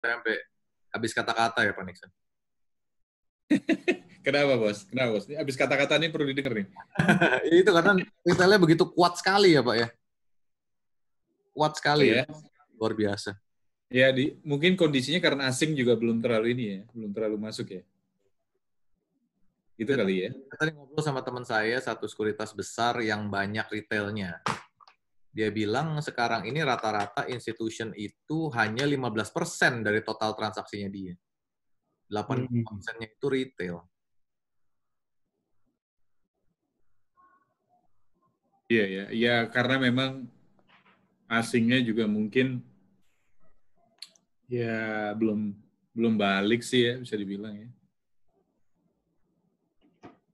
saya sampai habis kata-kata ya Pak Nixon. Kenapa bos? Ini habis kata-kata ini perlu didengar nih. Itu karena retailnya begitu kuat sekali ya Pak ya. Kuat sekali ya. Luar biasa. Ya, mungkin kondisinya karena asing juga belum terlalu ini ya, belum terlalu masuk ya. Itu kali ya. Tadi ngobrol sama teman saya, satu sekuritas besar yang banyak retailnya. Dia bilang sekarang ini rata-rata institution itu hanya 15% dari total transaksinya dia. 80%-nya itu retail. Iya ya, ya karena memang asingnya juga mungkin ya belum balik sih ya bisa dibilang ya.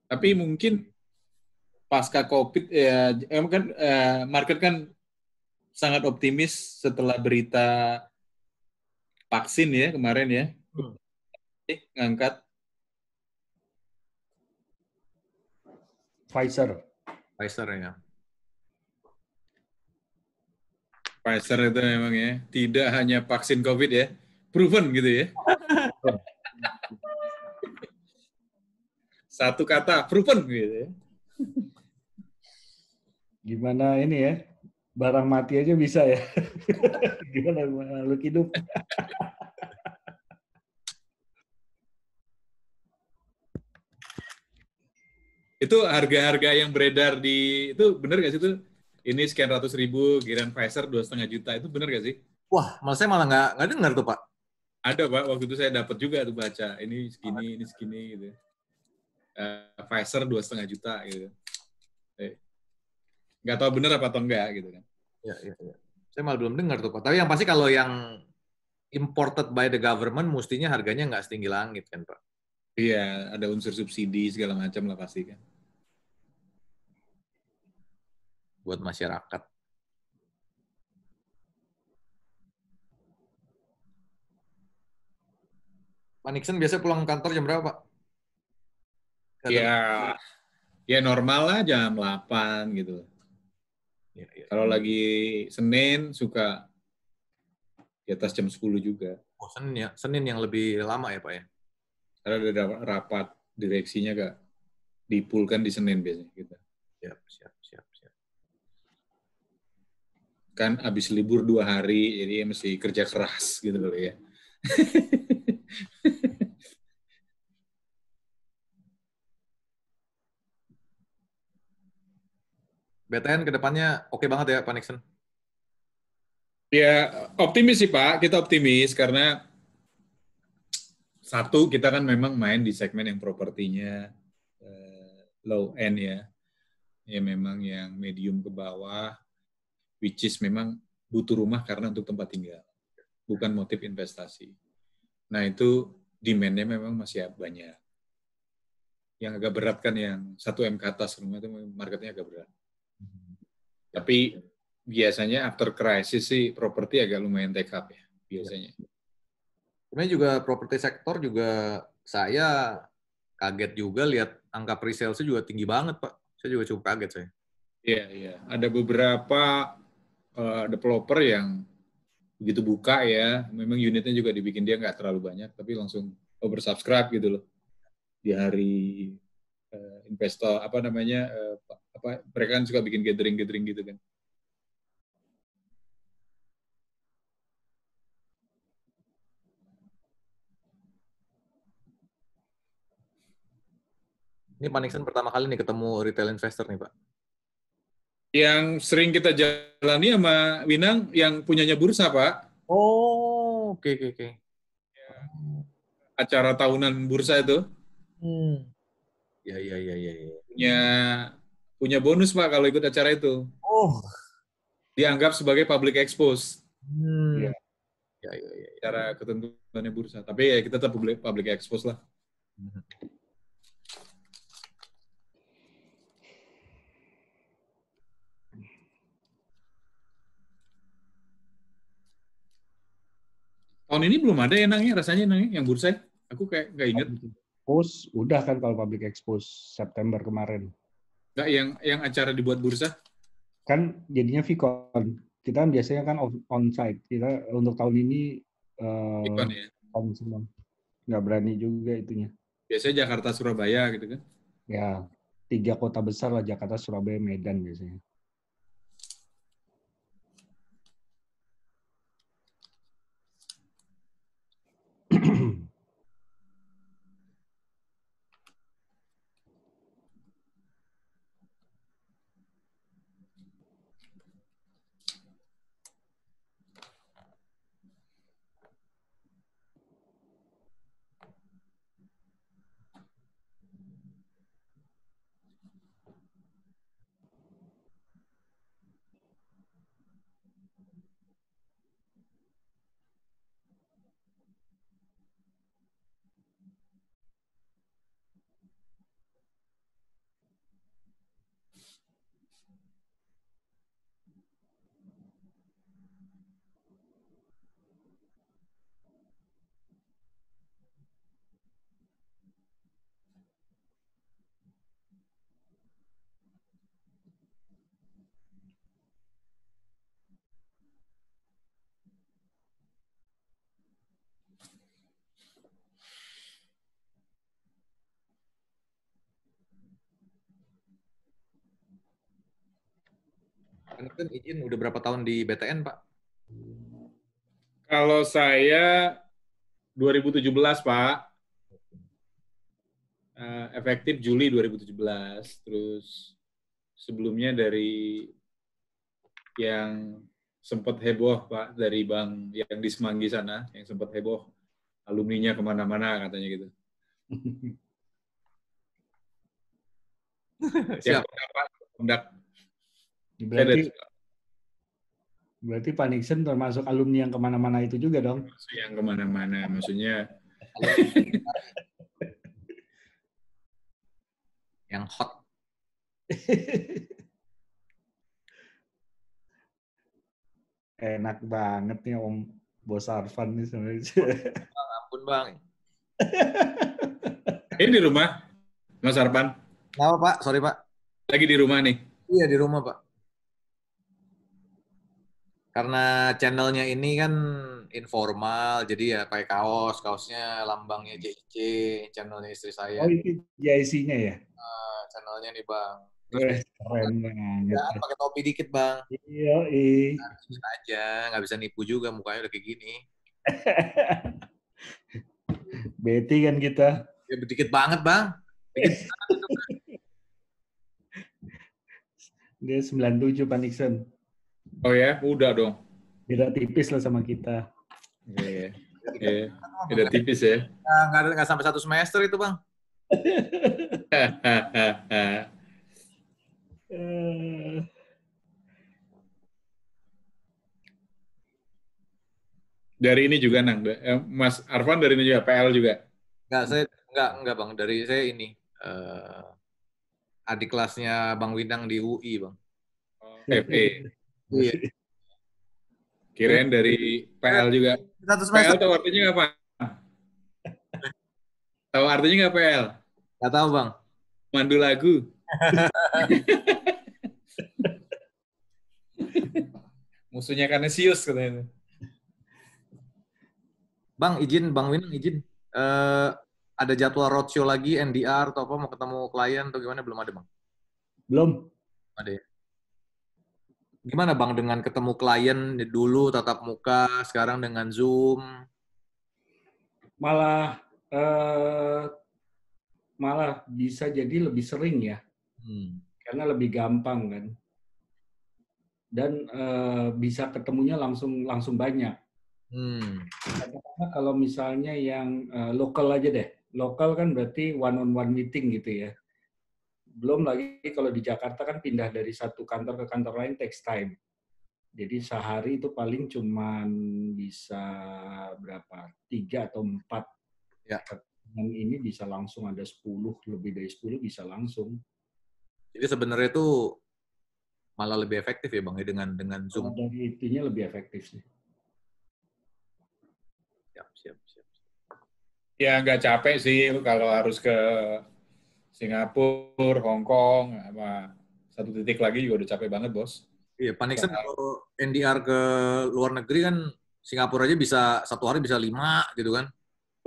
Tapi mungkin pasca COVID ya kan market kan sangat optimis setelah berita vaksin ya kemarin ya. Ngangkat Pfizer ya. Pfizer itu memang ya, tidak hanya vaksin COVID ya, proven gitu ya. Satu kata, proven gitu ya. Gimana ini ya, barang mati aja bisa ya. Gimana makhluk hidup. Itu harga-harga yang beredar itu benar nggak sih itu? Ini sekian ratus ribu, giliran Pfizer 2,5 juta, itu benar nggak sih? Wah, saya malah nggak dengar tuh Pak. Ada Pak, waktu itu saya dapat juga tuh baca, ini segini gitu. Pfizer 2,5 juta gitu. Nggak tahu benar apa atau enggak gitu kan. Ya. Saya malah belum dengar tuh Pak. Tapi yang pasti kalau yang imported by the government, mestinya harganya nggak setinggi langit kan Pak? Iya, ada unsur subsidi segala macam lah pasti kan. Buat masyarakat. Pak Nixon biasa pulang kantor jam berapa, Pak? Ya normal lah jam 8 gitu. Ya. Kalau lagi Senin suka di atas jam 10 juga. Oh, Senin ya. Senin yang lebih lama ya, Pak ya? Karena ada rapat direksinya gak dipulkan di Senin biasanya gitu. Siap. Kan habis libur 2 hari, jadi mesti kerja keras gitu loh ya. BTN ke depannya oke banget ya, Pak Nixon? Ya, optimis sih Pak. Kita optimis karena satu, kita kan memang main di segmen yang propertinya low end ya. Ya memang yang medium ke bawah, which is memang butuh rumah karena untuk tempat tinggal. Bukan motif investasi. Nah itu demand-nya memang masih banyak. Yang agak berat kan yang 1M ke atas rumah itu marketnya agak berat. Tapi biasanya after crisis sih properti agak lumayan take up ya biasanya. Sebenarnya juga properti sektor juga saya kaget juga lihat angka pre-sales juga tinggi banget, Pak. Saya juga cukup kaget saya. Iya. Ada beberapa developer yang begitu buka ya, memang unitnya juga dibikin dia nggak terlalu banyak, tapi langsung oversubscribe gitu loh. Di hari investor mereka kan suka bikin gathering gitu kan. Ini Pak Nixon pertama kali nih ketemu retail investor nih, Pak. Yang sering kita jalani sama Winang yang punyanya bursa, Pak. Oh, oke. Acara tahunan bursa itu. Ya. Punya bonus, Pak, kalau ikut acara itu. Oh. Dianggap sebagai public expose. Ya. Cara ketentuannya bursa. Tapi ya kita tetap public expose lah. Tahun ini belum ada rasanya yang bursa. Aku kayak nggak inget. Expose udah kan kalau public expose September kemarin. Nggak yang acara dibuat bursa? Kan jadinya Vicon. Kita kan biasanya kan on-site. Kita untuk tahun ini Ikon ya. Semua. Nggak berani juga itunya. Biasanya Jakarta, Surabaya gitu kan. Ya, 3 kota besar lah, Jakarta, Surabaya, Medan biasanya. Kan izin udah berapa tahun di BTN, Pak? Kalau saya 2017, Pak. Efektif Juli 2017. Terus sebelumnya dari yang sempat heboh, Pak, dari Bang yang di Semanggi sana, yang sempat heboh, alumninya kemana-mana katanya gitu. Siap. Berarti Pak Nixon termasuk alumni yang kemana-mana itu juga dong? Yang kemana-mana, maksudnya. Yang hot. Enak banget nih Om Bos Arfan nih sebenarnya. Bang, ampun Bang. Ini di rumah, Mas Arfan? Kenapa Pak? Sorry Pak. Lagi di rumah nih? Iya di rumah Pak. Karena channelnya ini kan informal, jadi ya pakai kaosnya lambangnya JIC, channelnya istri saya. Oh itu JIC-nya ya? Channelnya nih Bang. Keren banget. Ya, pakai topi dikit Bang. Iya, nah, aja, nggak bisa nipu juga mukanya udah kayak gini. Betty kan kita. Ya dikit banget Bang. Dikit banget itu, Bang. Dia 97 Pak Nixon. Oh ya, udah dong. Beda tipis lah sama kita. Iya. Beda tipis ya. Nggak sampai 1 semester itu Bang. Dari ini juga Nang, Mas Arfan dari ini juga PL juga. Enggak Bang, dari saya ini adik kelasnya Bang Winang di UI Bang. FE. Iya. Kirain dari PL juga. PL tahu artinya apa? Tahu artinya nggak PL? Nggak tahu Bang. Mandu lagu. Musuhnya Kanisius katanya. Bang Winang izin. Ada jadwal roadshow lagi, NDR atau apa, mau ketemu klien atau gimana? Belum ada Bang? Belum. Ada ya? Gimana Bang dengan ketemu klien dulu tatap muka, sekarang dengan Zoom? Malah bisa jadi lebih sering ya. Karena lebih gampang kan. Dan bisa ketemunya langsung banyak. Karena kalau misalnya yang lokal aja deh. Lokal kan berarti one-on-one meeting gitu ya. Belum lagi kalau di Jakarta kan pindah dari satu kantor ke kantor lain takes time. Jadi sehari itu paling cuman bisa berapa? 3 atau 4. Ya. Dan ini bisa langsung ada 10, lebih dari 10 bisa langsung. Jadi sebenarnya itu malah lebih efektif ya Bang ya dengan Zoom. Kalau dari itunya lebih efektif sih. Siap. Ya nggak capek sih kalau harus ke Singapura, Hong Kong, sama 1 titik lagi juga udah capek banget, Bos. Iya, Pak Nixon kalau NDR ke luar negeri kan Singapura aja bisa satu hari bisa 5 gitu kan.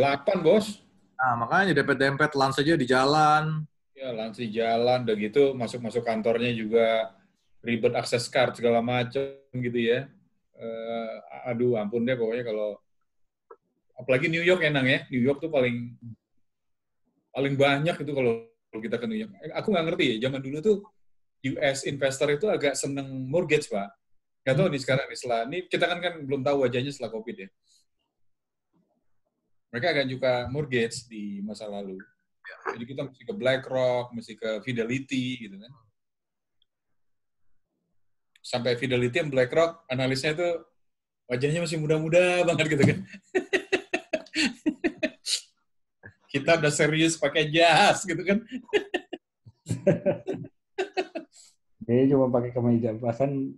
8, Bos. Nah, makanya dempet-dempet lunch aja di jalan. Ya, lunch di jalan, udah gitu masuk-masuk kantornya juga ribet akses card segala macam gitu ya. Aduh, ampun deh pokoknya kalau apalagi New York enak ya. New York tuh paling banyak itu kalau kita ke New York. Aku nggak ngerti ya, zaman dulu tuh US investor itu agak seneng mortgage, Pak. Nggak tahu nih sekarang nih, setelah ini kita kan belum tahu wajahnya setelah COVID ya. Mereka agak juga mortgage di masa lalu. Jadi kita mesti ke BlackRock, mesti ke Fidelity gitu kan. Sampai Fidelity dan BlackRock, analisnya itu wajahnya masih muda-muda banget gitu kan. Kita udah serius pakai jas gitu kan. Dia cuma pakai kemeja, bahkan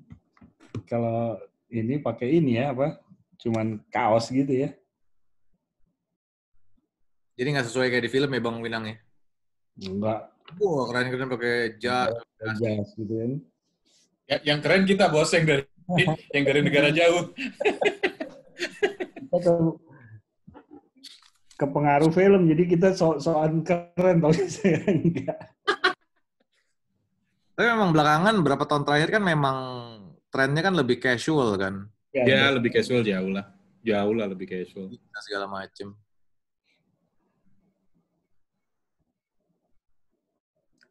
kalau ini pakai ini ya apa? Cuman kaos gitu ya. Jadi nggak sesuai kayak di film ya Bang Winang ya? Enggak. Wah, keren-keren pakai jas. Jas gitu kan. Ya, yang keren kita bos yang dari negara jauh. Kita ke pengaruh film, jadi kita soal keren kalau saya enggak. Tapi memang belakangan berapa tahun terakhir kan memang trennya kan lebih casual kan. Ya, lebih casual jauh lah. Jauh lah lebih casual. Segala macem.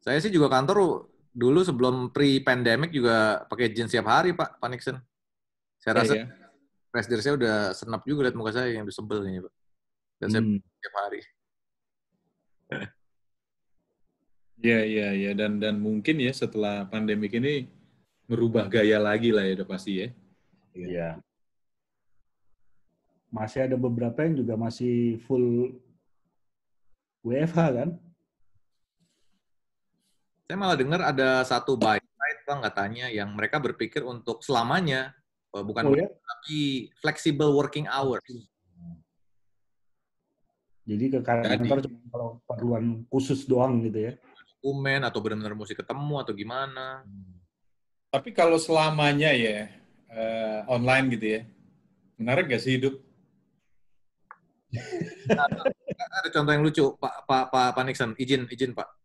Saya sih juga kantor dulu sebelum pre-pandemic juga pakai jeans setiap hari, Pak Nixon. Saya rasa presidir saya udah senap juga lihat muka saya yang udah sebel kayaknya, Pak. Dan saya setiap hari. Iya. Dan mungkin ya setelah pandemik ini merubah gaya lagi lah ya udah pasti ya. Iya. Masih ada beberapa yang juga masih full WFH kan? Saya malah dengar ada satu buy side Bang katanya yang mereka berpikir untuk selamanya, bukan tapi flexible working hours. Jadi ke kantor cuma kalau perluan khusus doang gitu ya? Dokumen atau benar-benar mesti ketemu atau gimana? Tapi kalau selamanya ya online gitu ya, menarik gak sih hidup? Ada contoh yang lucu, Pak Nixon, izin Pak.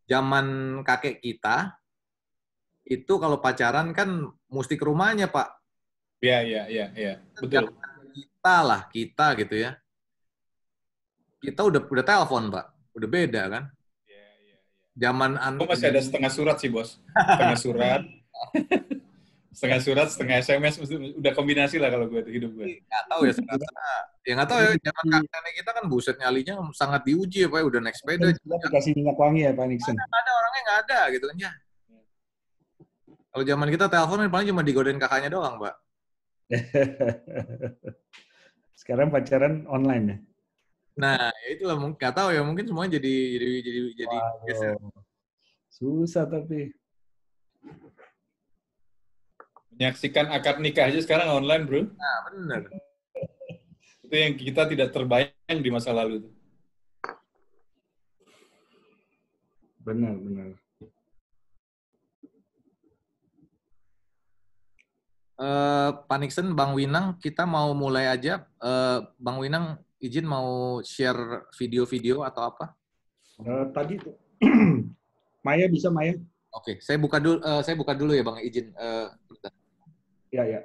Zaman kakek kita, itu kalau pacaran kan mesti ke rumahnya, Pak. Iya. Betul. Kita gitu ya. Kita udah telepon, Pak. Udah beda kan? Iya. Zaman masih ada setengah surat sih, Bos. Setengah surat. Setengah SMS, udah kombinasi lah kalau gue hidup gue. Nggak tahu ya, nggak tahu ya, zaman kakek kita kan buset nyalinya sangat diuji ya Pak, udah naik sepeda. Dikasih minyak wangi ya Pak Nixon? Ada orangnya nggak ada gitu kan ya. Kalau zaman kita telepon paling cuma digodain kakaknya doang, Pak. Sekarang pacaran online ya? Nah, itulah nggak tahu ya, mungkin semuanya jadi susah tapi. Menyaksikan akad nikah aja sekarang online, bro. Nah, benar. Itu yang kita tidak terbayang di masa lalu. Benar. Pak Nixon, Bang Winang, kita mau mulai aja. Bang Winang, izin mau share video-video atau apa? Tadi Maya bisa, Maya? Oke, saya buka dulu ya Bang, izin. Ya.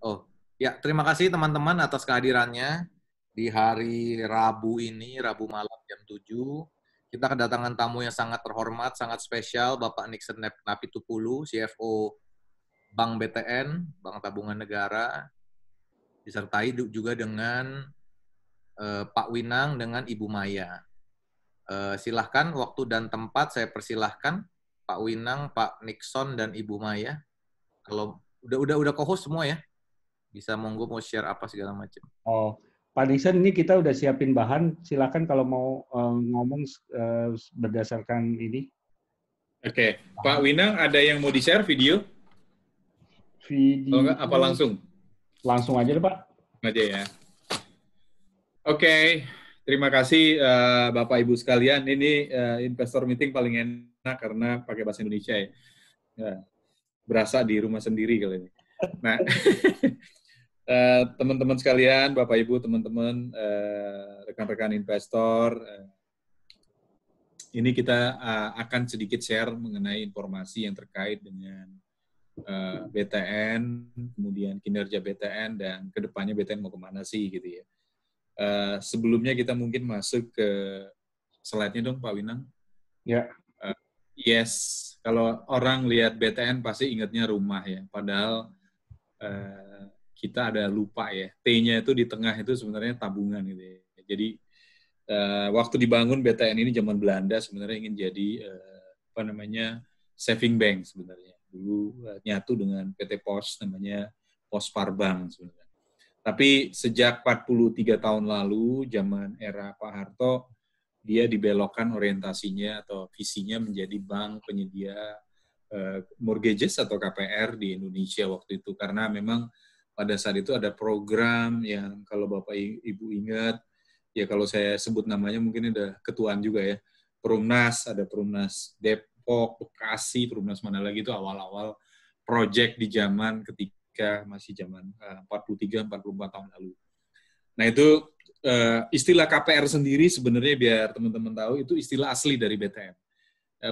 Oh, ya, terima kasih teman-teman atas kehadirannya di hari Rabu ini, Rabu malam jam 7. Kita kedatangan tamu yang sangat terhormat, sangat spesial, Bapak Nixon Napitupulu, CFO Bank BTN, Bank Tabungan Negara, disertai juga dengan Pak Winang dengan Ibu Maya. Silahkan waktu dan tempat saya persilahkan Pak Winang, Pak Nixon dan Ibu Maya. Kalau udah co-host semua ya, bisa monggo mau share apa segala macam. Oh, Pak Nixon, ini kita udah siapin bahan. Silakan kalau mau ngomong berdasarkan ini. Oke, Pak Winang ada yang mau di-share video? Kalau nggak, apa langsung? Langsung aja deh, Pak. Aja ya. Oke, terima kasih Bapak Ibu sekalian. Ini investor meeting paling enak karena pakai bahasa Indonesia ya. Berasa di rumah sendiri kali ini. Nah, Teman-teman sekalian, Bapak Ibu, teman-teman, rekan-rekan investor, ini kita akan sedikit share mengenai informasi yang terkait dengan BTN, kemudian kinerja BTN, dan kedepannya BTN mau kemana sih gitu ya. Sebelumnya kita mungkin masuk ke slide-nya dong Pak Winang. Ya. Yes, kalau orang lihat BTN pasti ingatnya rumah ya, padahal kita ada lupa ya, T-nya itu di tengah itu sebenarnya tabungan gitu ya. Jadi waktu dibangun BTN ini zaman Belanda sebenarnya ingin jadi saving bank sebenarnya. Dulu nyatu dengan PT Pos namanya Posparbang sebenarnya. Tapi sejak 43 tahun lalu, zaman era Pak Harto, dia dibelokkan orientasinya atau visinya menjadi bank penyedia mortgages atau KPR di Indonesia waktu itu. Karena memang pada saat itu ada program yang kalau Bapak Ibu ingat, ya kalau saya sebut namanya mungkin udah ketuaan juga ya, Perumnas, ada Perumnas Depok, Bekasi, Perumnas mana lagi itu awal-awal project di zaman ketika masih zaman 43-44 tahun lalu. Nah itu istilah KPR sendiri sebenarnya biar teman-teman tahu itu istilah asli dari BTN.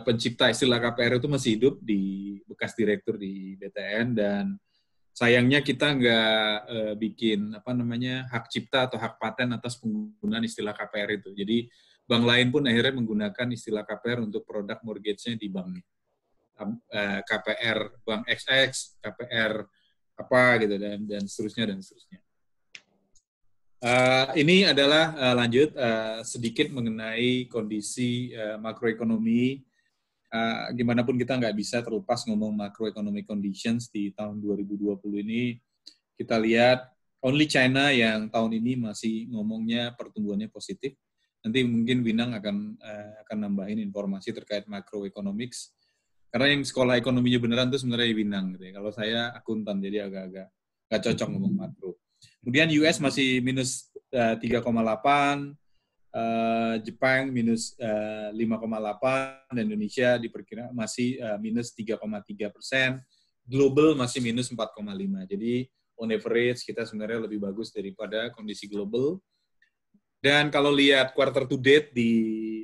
Pencipta istilah KPR itu masih hidup di bekas direktur di BTN dan sayangnya kita nggak bikin hak cipta atau hak paten atas penggunaan istilah KPR itu. Jadi bank lain pun akhirnya menggunakan istilah KPR untuk produk mortgage-nya di banknya. KPR Bank XX, KPR apa gitu dan seterusnya dan seterusnya. Ini adalah lanjut sedikit mengenai kondisi makroekonomi. Gimana pun kita nggak bisa terlepas ngomong macroeconomic conditions di tahun 2020 ini. Kita lihat only China yang tahun ini masih ngomongnya pertumbuhannya positif. Nanti mungkin Winang akan nambahin informasi terkait macroeconomics. Karena yang sekolah ekonominya beneran itu sebenarnya Winang. Gitu ya. Kalau saya akuntan, jadi agak-agak nggak cocok ngomong makro. Kemudian US masih minus 3,8, Jepang minus 5,8, dan Indonesia diperkirakan masih minus 3,3%, global masih minus 4,5. Jadi on average kita sebenarnya lebih bagus daripada kondisi global. Dan kalau lihat quarter to date di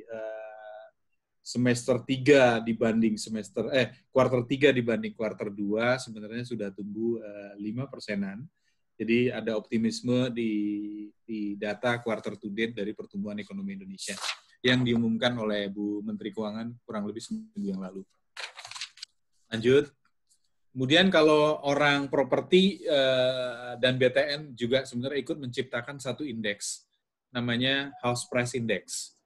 semester 3 dibanding quarter 3 dibanding quarter 2 sebenarnya sudah tumbuh 5%-an. Jadi ada optimisme di data quarter to date dari pertumbuhan ekonomi Indonesia yang diumumkan oleh Bu Menteri Keuangan kurang lebih seminggu yang lalu. Lanjut. Kemudian kalau orang properti dan BTN juga sebenarnya ikut menciptakan satu indeks, namanya House Price Index.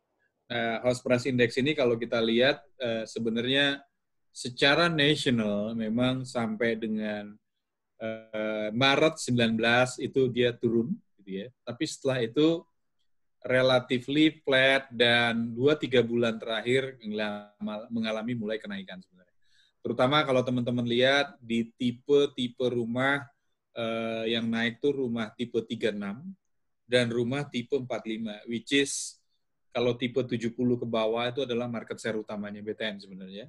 House Price Index ini kalau kita lihat sebenarnya secara nasional memang sampai dengan Maret 19 itu dia turun, gitu ya. Tapi setelah itu relatively flat dan 2-3 bulan terakhir mengalami mulai kenaikan sebenarnya. Terutama kalau teman-teman lihat di tipe-tipe rumah yang naik tuh rumah tipe 36 dan rumah tipe 45, which is kalau tipe 70 ke bawah itu adalah market share utamanya BTN sebenarnya.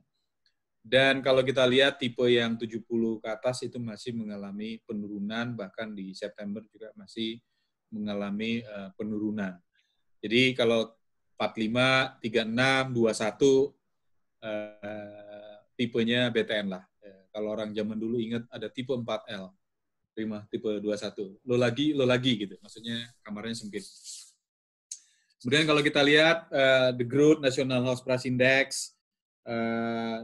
Dan kalau kita lihat tipe yang 70 ke atas itu masih mengalami penurunan, bahkan di September juga masih mengalami penurunan. Jadi kalau 45, 36, 21 tipenya BTN lah. Kalau orang zaman dulu ingat ada tipe 4L, tipe 21. Lo lagi gitu. Maksudnya kamarnya sempit. Kemudian kalau kita lihat the growth National House Price Index,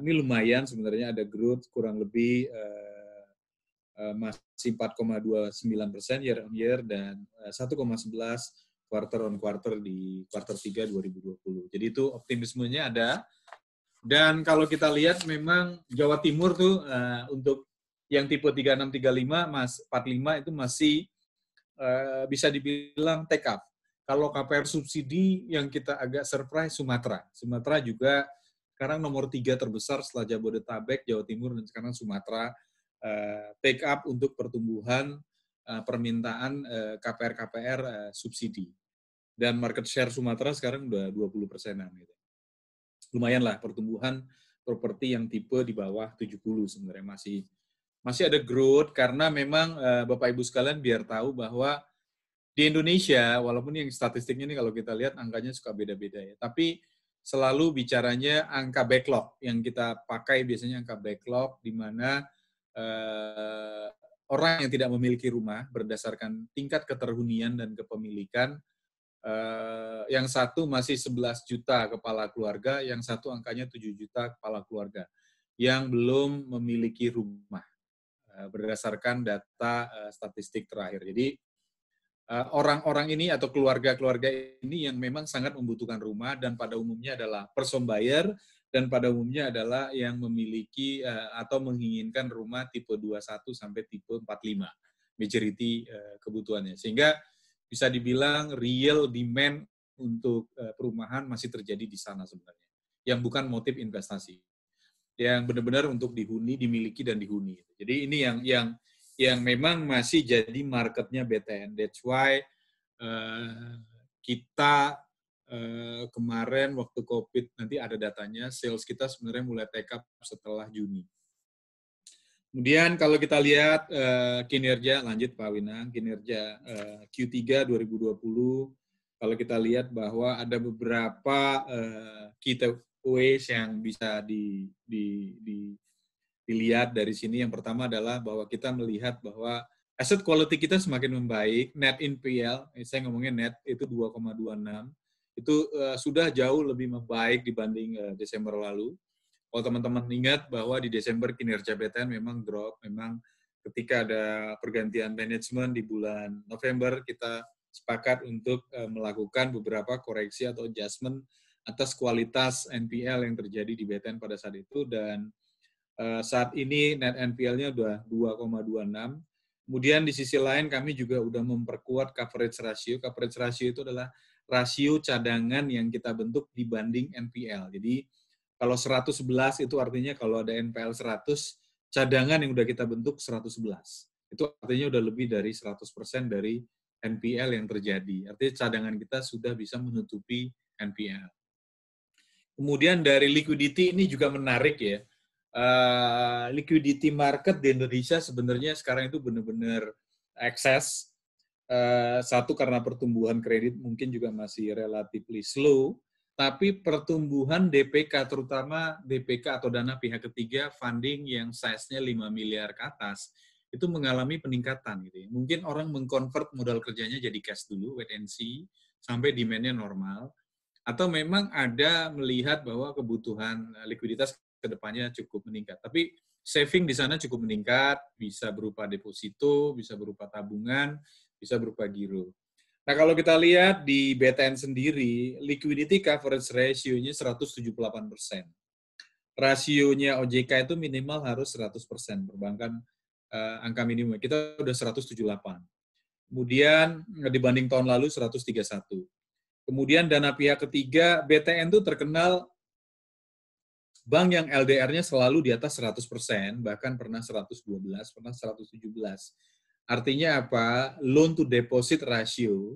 ini lumayan sebenarnya, ada growth kurang lebih masih 4,29% year on year dan 1,11 quarter on quarter di quarter 3 2020. Jadi itu optimismenya ada. Dan kalau kita lihat memang Jawa Timur tuh untuk yang tipe 36, 35, 45 itu masih bisa dibilang take up. Kalau KPR subsidi yang kita agak surprise Sumatera. Sumatera juga sekarang nomor 3 terbesar setelah Jabodetabek, Jawa Timur, dan sekarang Sumatera take up untuk pertumbuhan permintaan KPR subsidi. Dan market share Sumatera sekarang udah 20%-an. Gitu. Lumayan lah pertumbuhan properti yang tipe di bawah 70 sebenarnya masih ada growth karena memang Bapak Ibu sekalian biar tahu bahwa di Indonesia, walaupun yang statistiknya ini kalau kita lihat angkanya suka beda-beda ya, tapi selalu bicaranya angka backlog. Yang kita pakai biasanya angka backlog, di mana orang yang tidak memiliki rumah berdasarkan tingkat keterhunian dan kepemilikan, yang satu masih 11 juta kepala keluarga, yang satu angkanya 7 juta kepala keluarga, yang belum memiliki rumah, berdasarkan data statistik terakhir. Jadi, orang-orang ini atau keluarga-keluarga ini yang memang sangat membutuhkan rumah dan pada umumnya adalah first home buyer dan pada umumnya adalah yang memiliki atau menginginkan rumah tipe 21 sampai tipe 45 majority kebutuhannya. Sehingga bisa dibilang real demand untuk perumahan masih terjadi di sana sebenarnya. Yang bukan motif investasi. Yang benar-benar untuk dihuni, dimiliki dan dihuni. Jadi ini yang memang masih jadi marketnya BTN. That's why kita kemarin waktu COVID, nanti ada datanya, sales kita sebenarnya mulai take up setelah Juni. Kemudian kalau kita lihat kinerja, lanjut Pak Winang, kinerja Q3 2020, kalau kita lihat bahwa ada beberapa key takeaways yang bisa dilihat dari sini. Yang pertama adalah bahwa kita melihat bahwa asset quality kita semakin membaik. Net NPL, saya ngomongnya net, itu 2,26. Itu sudah jauh lebih membaik dibanding Desember lalu. Kalau teman-teman ingat bahwa di Desember kinerja BTN memang drop, memang ketika ada pergantian manajemen di bulan November, kita sepakat untuk melakukan beberapa koreksi atau adjustment atas kualitas NPL yang terjadi di BTN pada saat itu, dan saat ini net NPL-nya udah 2,26. Kemudian di sisi lain kami juga udah memperkuat coverage ratio. Coverage ratio itu adalah rasio cadangan yang kita bentuk dibanding NPL. Jadi kalau 111 itu artinya kalau ada NPL 100, cadangan yang udah kita bentuk 111. Itu artinya udah lebih dari 100% dari NPL yang terjadi. Artinya cadangan kita sudah bisa menutupi NPL. Kemudian dari liquidity ini juga menarik ya. Liquidity market di Indonesia sebenarnya sekarang itu benar-benar ekses. Satu karena pertumbuhan kredit mungkin juga masih relatively slow, tapi pertumbuhan DPK, terutama DPK atau dana pihak ketiga, funding yang size-nya 5 miliar ke atas, itu mengalami peningkatan. Gitu ya. Mungkin orang mengkonvert modal kerjanya jadi cash dulu, wait and see, sampai demand-nya normal. Atau memang ada melihat bahwa kebutuhan likuiditas ke depannya cukup meningkat. Tapi saving di sana cukup meningkat, bisa berupa deposito, bisa berupa tabungan, bisa berupa giro. Nah, kalau kita lihat di BTN sendiri, liquidity coverage ratio-nya 178%. Rasionya OJK itu minimal harus 100%, perbankan angka minimum. Kita udah 178. Kemudian dibanding tahun lalu 131. Kemudian dana pihak ketiga, BTN itu terkenal bank yang LDR-nya selalu di atas 100%, bahkan pernah 112, pernah 117. Artinya apa? Loan to deposit ratio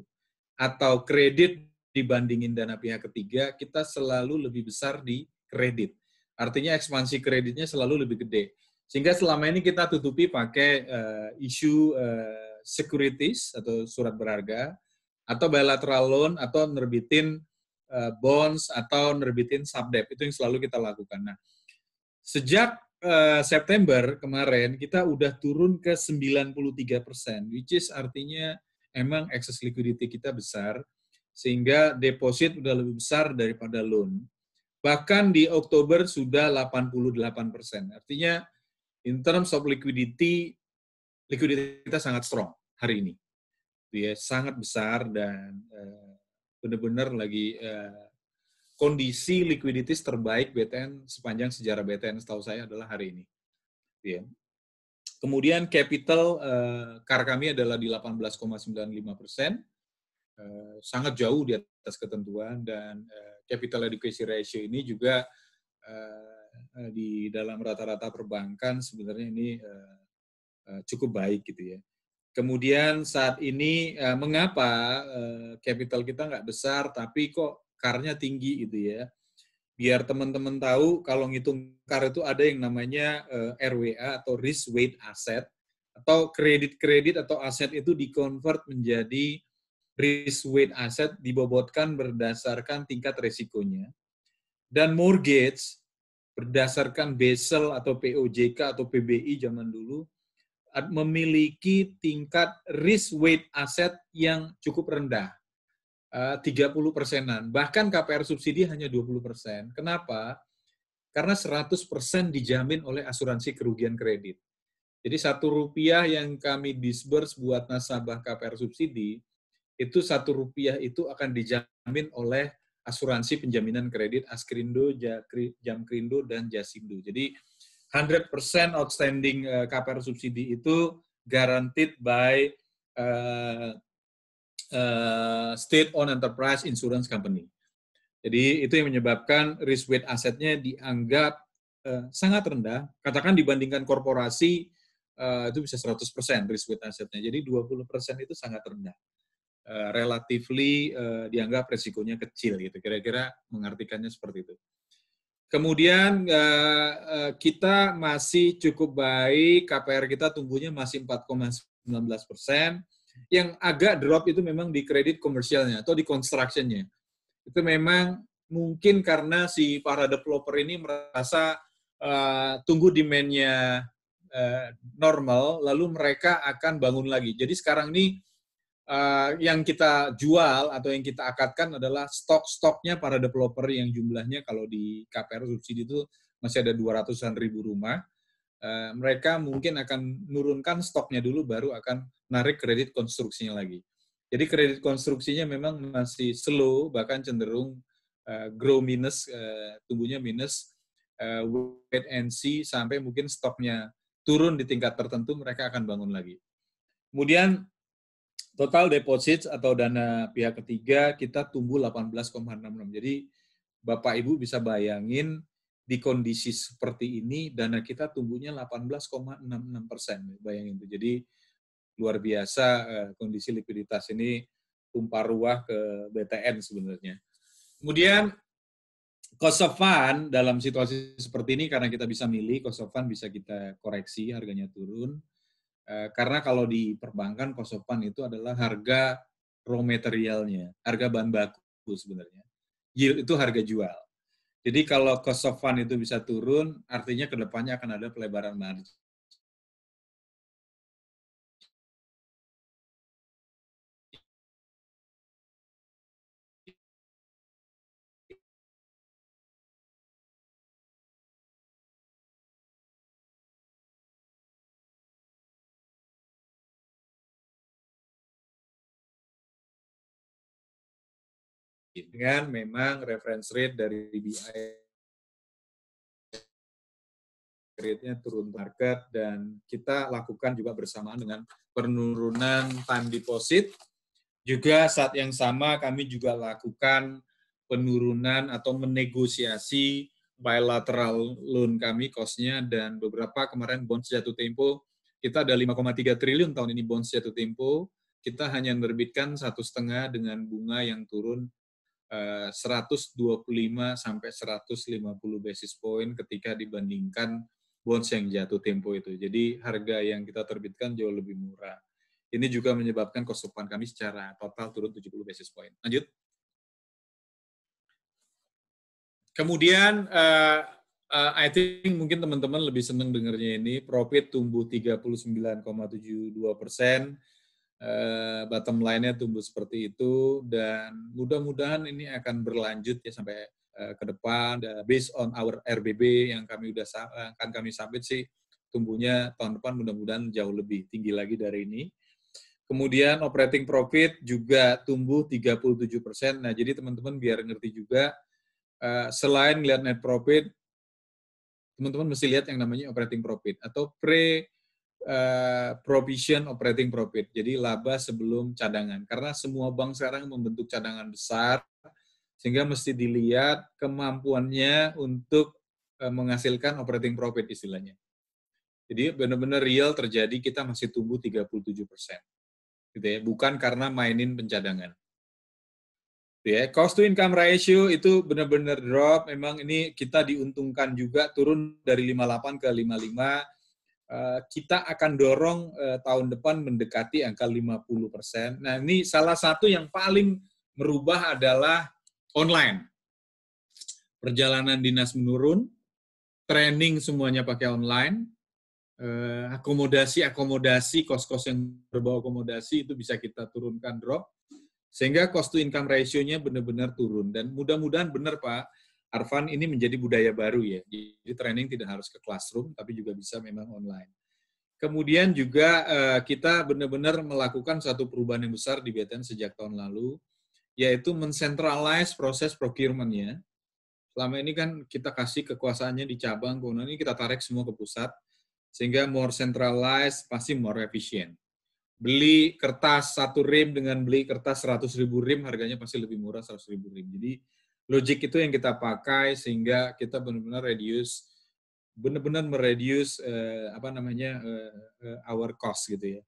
atau kredit dibandingin dana pihak ketiga, kita selalu lebih besar di kredit. Artinya ekspansi kreditnya selalu lebih gede. Sehingga selama ini kita tutupi pakai isu securities atau surat berharga, atau bilateral loan, atau nerbitin bonds, atau nerbitin subdebt. Itu yang selalu kita lakukan. Nah, sejak September kemarin, kita udah turun ke 93%, which is artinya emang excess liquidity kita besar, sehingga deposit udah lebih besar daripada loan. Bahkan di Oktober sudah 88%. Artinya, in terms of liquidity kita sangat strong hari ini. Ya, sangat besar dan benar-benar lagi kondisi likuiditas terbaik BTN sepanjang sejarah BTN setahu saya adalah hari ini. Ya. Kemudian capital CAR kami adalah di 18,95%, sangat jauh di atas ketentuan, dan capital adequacy ratio ini juga di dalam rata-rata perbankan sebenarnya ini cukup baik gitu ya. Kemudian saat ini mengapa capital kita nggak besar tapi kok CAR-nya tinggi gitu ya. biar teman-teman tahu kalau ngitung CAR itu ada yang namanya RWA atau risk weight asset, atau kredit atau aset itu dikonvert menjadi risk weight asset, dibobotkan berdasarkan tingkat resikonya. Dan mortgage berdasarkan Basel atau POJK atau PBI zaman dulu memiliki tingkat risk weight asset yang cukup rendah. 30%-an. Bahkan KPR subsidi hanya 20%. Kenapa? Karena 100% dijamin oleh asuransi kerugian kredit. Jadi Rp1 yang kami disburse buat nasabah KPR subsidi, itu Rp1 itu akan dijamin oleh asuransi penjaminan kredit Askrindo, Jamkrindo, dan Jasindo. Jadi 100% outstanding KPR subsidi itu guaranteed by state-owned enterprise insurance company. Jadi itu yang menyebabkan risk weight asetnya dianggap sangat rendah. Katakan dibandingkan korporasi itu bisa 100% risk weight asetnya. Jadi 20% itu sangat rendah. Relatively dianggap resikonya kecil gitu. Kira-kira mengartikannya seperti itu. Kemudian kita masih cukup baik, KPR kita tumbuhnya masih 4,19%. Yang agak drop itu memang di kredit komersialnya atau di construction-nya. Itu memang mungkin karena si para developer ini merasa tunggu demand-nya normal, lalu mereka akan bangun lagi. Jadi sekarang ini yang kita jual atau yang kita akadkan adalah stok-stoknya para developer yang jumlahnya kalau di KPR subsidi itu masih ada 200-an ribu rumah. Mereka mungkin akan nurunkan stoknya dulu, baru akan narik kredit konstruksinya lagi. Jadi kredit konstruksinya memang masih slow, bahkan cenderung grow minus, tumbuhnya minus, wait and see, sampai mungkin stoknya turun di tingkat tertentu, mereka akan bangun lagi. Kemudian total deposit atau dana pihak ketiga kita tumbuh 18,66. Jadi Bapak Ibu bisa bayangin di kondisi seperti ini dana kita tumbuhnya 18,66%. Bayangin itu. Jadi luar biasa kondisi likuiditas ini tumpah ruah ke BTN sebenarnya. Kemudian cost of fund dalam situasi seperti ini, karena kita bisa milih, cost of fund bisa kita koreksi, harganya turun. Karena kalau di perbankan cost of fund itu adalah harga raw materialnya, harga bahan baku sebenarnya. Yield itu harga jual. Jadi kalau cost of fund itu bisa turun, artinya ke depannya akan ada pelebaran margin. Dengan memang reference rate dari BI rate-nya turun market, dan kita lakukan juga bersamaan dengan penurunan time deposit. Juga saat yang sama kami juga lakukan penurunan atau menegosiasi bilateral loan kami cost-nya, dan beberapa kemarin bonds jatuh tempo, kita ada 5,3 triliun tahun ini bonds jatuh tempo, kita hanya menerbitkan 1,5 dengan bunga yang turun 125 sampai 150 basis point ketika dibandingkan bonds yang jatuh tempo itu. Jadi harga yang kita terbitkan jauh lebih murah. Ini juga menyebabkan cost of fund kami secara total turun 70 basis point. Lanjut. Kemudian I think mungkin teman-teman lebih senang dengarnya ini, profit tumbuh 39,72%. Bottom line-nya tumbuh seperti itu, dan mudah-mudahan ini akan berlanjut ya sampai ke depan. Based on our RBB yang kami akan kami submit sih, tumbuhnya tahun depan mudah-mudahan jauh lebih tinggi lagi dari ini. Kemudian operating profit juga tumbuh 37%. Nah, jadi teman-teman biar ngerti juga, selain lihat net profit, teman-teman mesti lihat yang namanya operating profit atau provision operating profit, jadi laba sebelum cadangan. Karena semua bank sekarang membentuk cadangan besar, sehingga mesti dilihat kemampuannya untuk menghasilkan operating profit istilahnya. Jadi benar-benar real terjadi, kita masih tumbuh 37%. Gitu ya, bukan karena mainin pencadangan. Ya, cost to income ratio itu benar-benar drop. Memang ini kita diuntungkan juga, turun dari 58 ke 55. Kita akan dorong tahun depan mendekati angka 50%. Nah, ini salah satu yang paling merubah adalah online. Perjalanan dinas menurun, training semuanya pakai online, akomodasi, kos-kos yang berbau akomodasi itu bisa kita turunkan drop. Sehingga cost to income ratio-nya benar-benar turun. Dan mudah-mudahan benar Pak Arfan, ini menjadi budaya baru ya. Jadi training tidak harus ke classroom, tapi juga bisa memang online. Kemudian juga kita benar-benar melakukan satu perubahan yang besar di BTN sejak tahun lalu, yaitu mencentralize proses procurement-nya. Selama ini kan kita kasih kekuasaannya di cabang, kemudian ini kita tarik semua ke pusat, sehingga more centralized pasti more efficient. Beli kertas 1 rim dengan beli kertas 100.000 rim, harganya pasti lebih murah 100.000 rim. Jadi logik itu yang kita pakai sehingga kita benar-benar mereduce our cost gitu ya.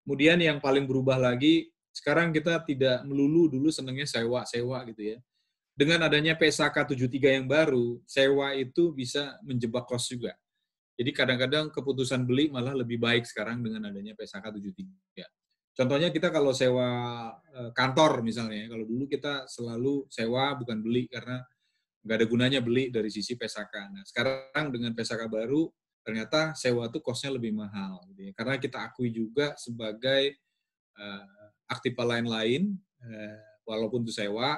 Kemudian yang paling berubah lagi, sekarang kita tidak melulu dulu senangnya sewa gitu ya. Dengan adanya PSAK 73 yang baru, sewa itu bisa menjebak cost juga. Jadi kadang-kadang keputusan beli malah lebih baik sekarang dengan adanya PSAK 73. Contohnya kita kalau sewa kantor misalnya, kalau dulu kita selalu sewa bukan beli karena nggak ada gunanya beli dari sisi PSAK. Nah sekarang dengan PSAK baru, ternyata sewa itu cost-nya lebih mahal. Gitu ya. Karena kita akui juga sebagai aktiva lain-lain, walaupun itu sewa,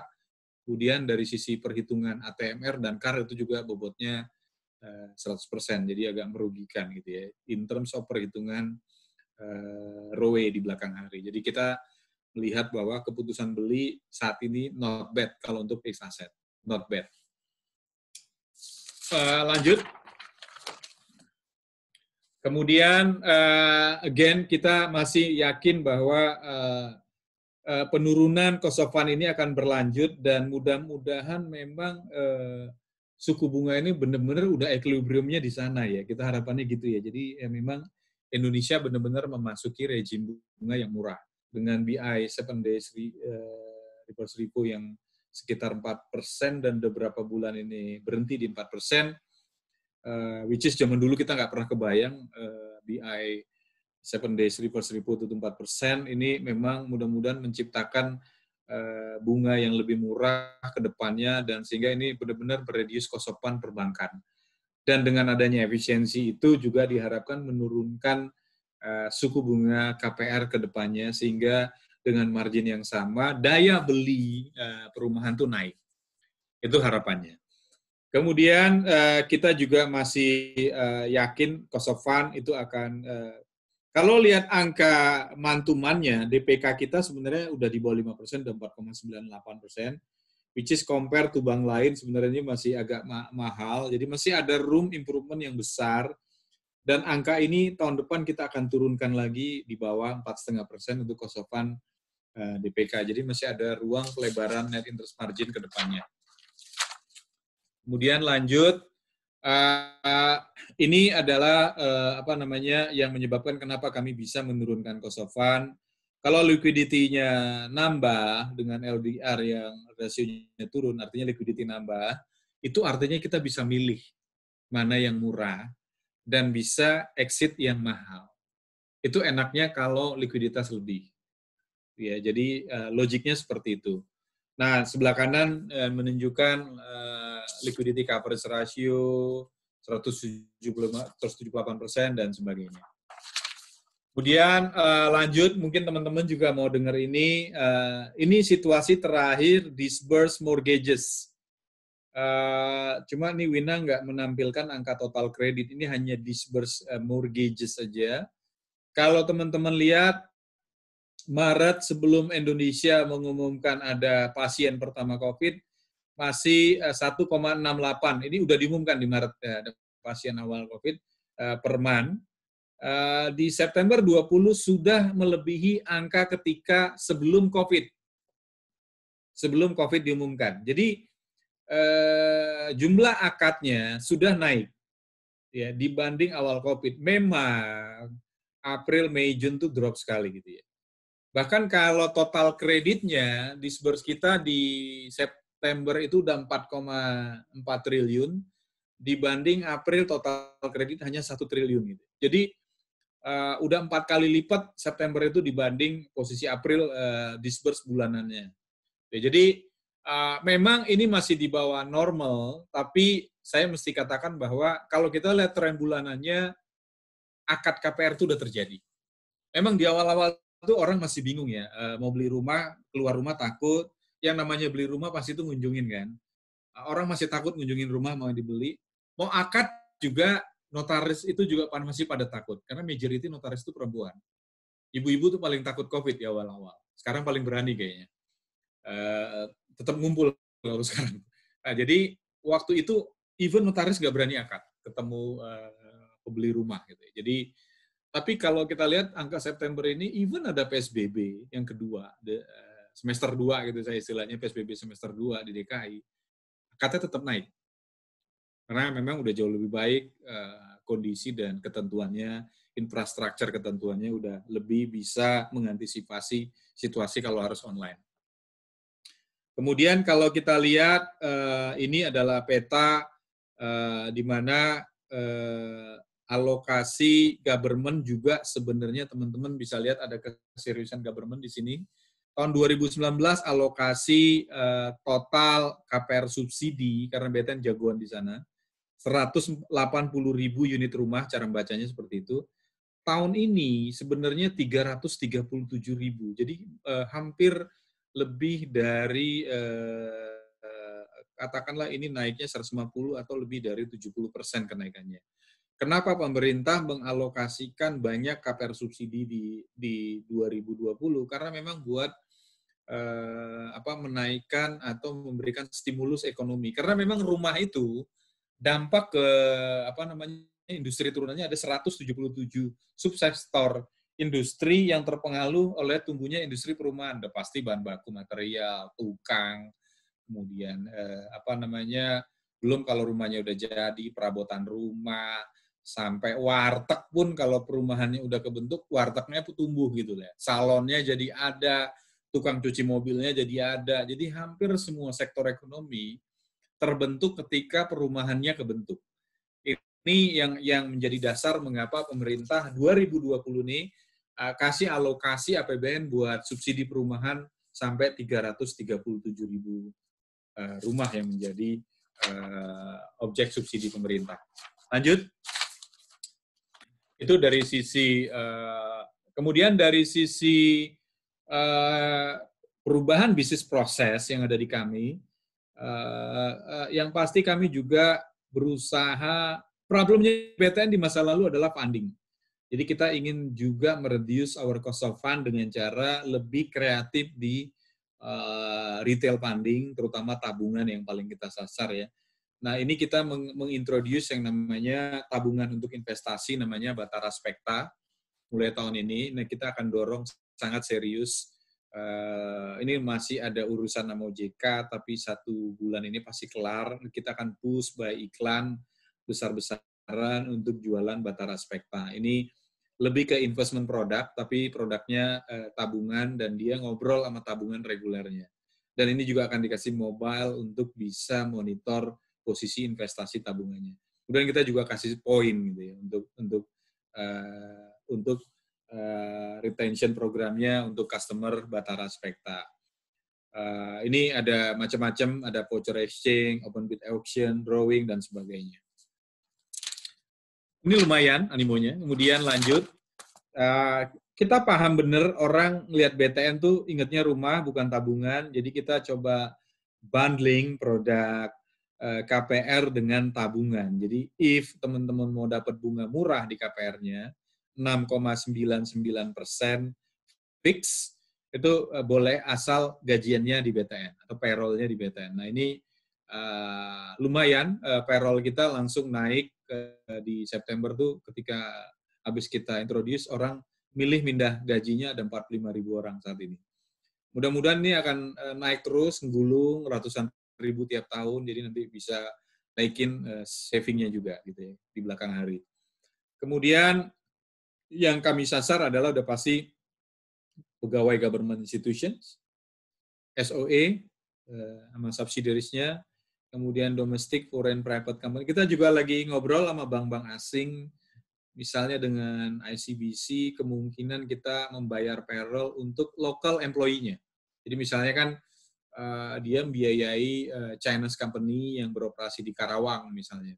kemudian dari sisi perhitungan ATMR dan KAR itu juga bobotnya 100%, jadi agak merugikan gitu ya, in terms of perhitungan ROE di belakang hari. Jadi kita melihat bahwa keputusan beli saat ini not bad kalau untuk fixed asset, not bad. Lanjut. Kemudian, again kita masih yakin bahwa penurunan cost of fund ini akan berlanjut dan mudah-mudahan memang suku bunga ini benar-benar udah equilibriumnya di sana ya. Kita harapannya gitu ya. Jadi ya memang Indonesia benar-benar memasuki rejim bunga yang murah dengan BI 7 days reverse repo yang sekitar 4% dan beberapa bulan ini berhenti di 4%, which is zaman dulu kita nggak pernah kebayang BI 7 days reverse repo itu 4%. Ini memang mudah-mudahan menciptakan bunga yang lebih murah ke depannya dan sehingga ini benar-benar mereduce cost of fund perbankan. Dan dengan adanya efisiensi itu juga diharapkan menurunkan suku bunga KPR ke depannya sehingga dengan margin yang sama daya beli perumahan itu naik. Itu harapannya. Kemudian kita juga masih yakin cost of fund itu akan kalau lihat angka mantumannya, DPK kita sebenarnya udah di bawah 5%, udah 4,98%, which is compare to bank lain sebenarnya masih agak mahal, jadi masih ada room improvement yang besar, dan angka ini tahun depan kita akan turunkan lagi di bawah 4,5% untuk cost of fund DPK, jadi masih ada ruang pelebaran net interest margin ke depannya. Kemudian lanjut, ini adalah yang menyebabkan kenapa kami bisa menurunkan cost of fund. Kalau liquidity-nya nambah dengan LDR yang rasionya turun, artinya liquidity nambah, itu artinya kita bisa milih mana yang murah dan bisa exit yang mahal. Itu enaknya kalau likuiditas lebih. Ya, jadi logiknya seperti itu. Nah, sebelah kanan menunjukkan liquidity coverage ratio 178% dan sebagainya. Kemudian lanjut, mungkin teman-teman juga mau dengar ini. Ini situasi terakhir disbursed mortgages. Cuma nih Wina nggak menampilkan angka total kredit, ini hanya disbursed mortgages saja. Kalau teman-teman lihat, Maret sebelum Indonesia mengumumkan ada pasien pertama COVID, masih 1,68. Ini udah diumumkan di Maret ada pasien awal COVID per month. Di September 20 sudah melebihi angka ketika sebelum COVID. Sebelum COVID diumumkan. Jadi jumlah akadnya sudah naik ya dibanding awal COVID. Memang April, Mei, Juni itu drop sekali gitu ya. Bahkan kalau total kreditnya, disburse kita di September itu udah 4,4 triliun, dibanding April total kredit hanya 1 triliun. Gitu. Jadi, udah 4 kali lipat September itu dibanding posisi April disburse bulanannya. Jadi, memang ini masih di bawah normal, tapi saya mesti katakan bahwa kalau kita lihat tren bulanannya, akad KPR itu udah terjadi. Memang di awal-awal itu orang masih bingung ya, mau beli rumah, keluar rumah takut, yang namanya beli rumah pasti itu ngunjungin kan. Orang masih takut ngunjungin rumah mau dibeli, mau akad juga, notaris itu juga masih pada takut, karena majority notaris itu perempuan. Ibu-ibu tuh paling takut COVID di awal-awal, sekarang paling berani kayaknya. Tetap ngumpul kalau sekarang. Nah, jadi waktu itu even notaris nggak berani akad ketemu pembeli rumah gitu. Jadi tapi kalau kita lihat angka September ini, even ada PSBB yang kedua, semester 2 gitu saya istilahnya, PSBB semester 2 di DKI, akadnya tetap naik. Karena memang udah jauh lebih baik kondisi dan ketentuannya, infrastruktur ketentuannya udah lebih bisa mengantisipasi situasi kalau harus online. Kemudian kalau kita lihat, ini adalah peta di mana alokasi government juga sebenarnya teman-teman bisa lihat ada keseriusan government di sini. Tahun 2019 alokasi total KPR subsidi, karena BTN jagoan di sana, 180.000 unit rumah, cara membacanya seperti itu. Tahun ini sebenarnya 337.000, jadi hampir lebih dari, katakanlah ini naiknya 150 atau lebih dari 70% kenaikannya. Kenapa pemerintah mengalokasikan banyak KPR subsidi di 2020? Karena memang buat menaikkan atau memberikan stimulus ekonomi. Karena memang rumah itu dampak ke industri turunannya ada 177 subsektor industri yang terpengaruh oleh tumbuhnya industri perumahan. Udah pasti bahan baku material, tukang, kemudian belum kalau rumahnya udah jadi, perabotan rumah, sampai warteg pun kalau perumahannya udah kebentuk, wartegnya pun tumbuh gitu ya. Salonnya jadi ada, tukang cuci mobilnya jadi ada. Jadi hampir semua sektor ekonomi terbentuk ketika perumahannya kebentuk. Ini yang menjadi dasar mengapa pemerintah 2020 ini kasih alokasi APBN buat subsidi perumahan sampai 337.000 rumah yang menjadi objek subsidi pemerintah. Lanjut. Itu dari sisi, kemudian dari sisi perubahan bisnis proses yang ada di kami, yang pasti kami juga berusaha, problemnya BTN di masa lalu adalah funding. Jadi kita ingin juga mereduce our cost of fund dengan cara lebih kreatif di retail funding, terutama tabungan yang paling kita sasar ya. Nah, ini kita mengintroduce yang namanya tabungan untuk investasi, namanya Batara Spekta, mulai tahun ini. Nah, kita akan dorong sangat serius. Ini masih ada urusan sama OJK, tapi 1 bulan ini pasti kelar. Kita akan push by iklan besar-besaran untuk jualan Batara Spekta. Ini lebih ke investment product, tapi produknya tabungan, dan dia ngobrol sama tabungan regulernya. Dan ini juga akan dikasih mobile untuk bisa monitor posisi investasi tabungannya. Kemudian kita juga kasih poin gitu ya untuk retention programnya untuk customer Batara Spekta. Ini ada macam-macam, ada voucher exchange, open bid auction, drawing, dan sebagainya. Ini lumayan animonya. Kemudian lanjut, kita paham benar orang lihat BTN tuh ingatnya rumah bukan tabungan, jadi kita coba bundling produk KPR dengan tabungan. Jadi if teman-teman mau dapat bunga murah di KPR-nya, 6,99% fix, itu boleh asal gajiannya di BTN atau payroll-nya di BTN. Nah ini lumayan, payroll kita langsung naik di September tuh ketika habis kita introduce, orang milih pindah gajinya ada 45.000 orang saat ini. Mudah-mudahan ini akan naik terus, menggulung ratusan ribu tiap tahun, jadi nanti bisa naikin savingnya juga gitu ya di belakang hari. Kemudian yang kami sasar adalah udah pasti pegawai government institutions, SOE, sama subsidiaries-nya, kemudian domestic, foreign, private company. Kita juga lagi ngobrol sama bank-bank asing, misalnya dengan ICBC, kemungkinan kita membayar payroll untuk local employee-nya. Jadi misalnya kan dia membiayai Chinese company yang beroperasi di Karawang misalnya.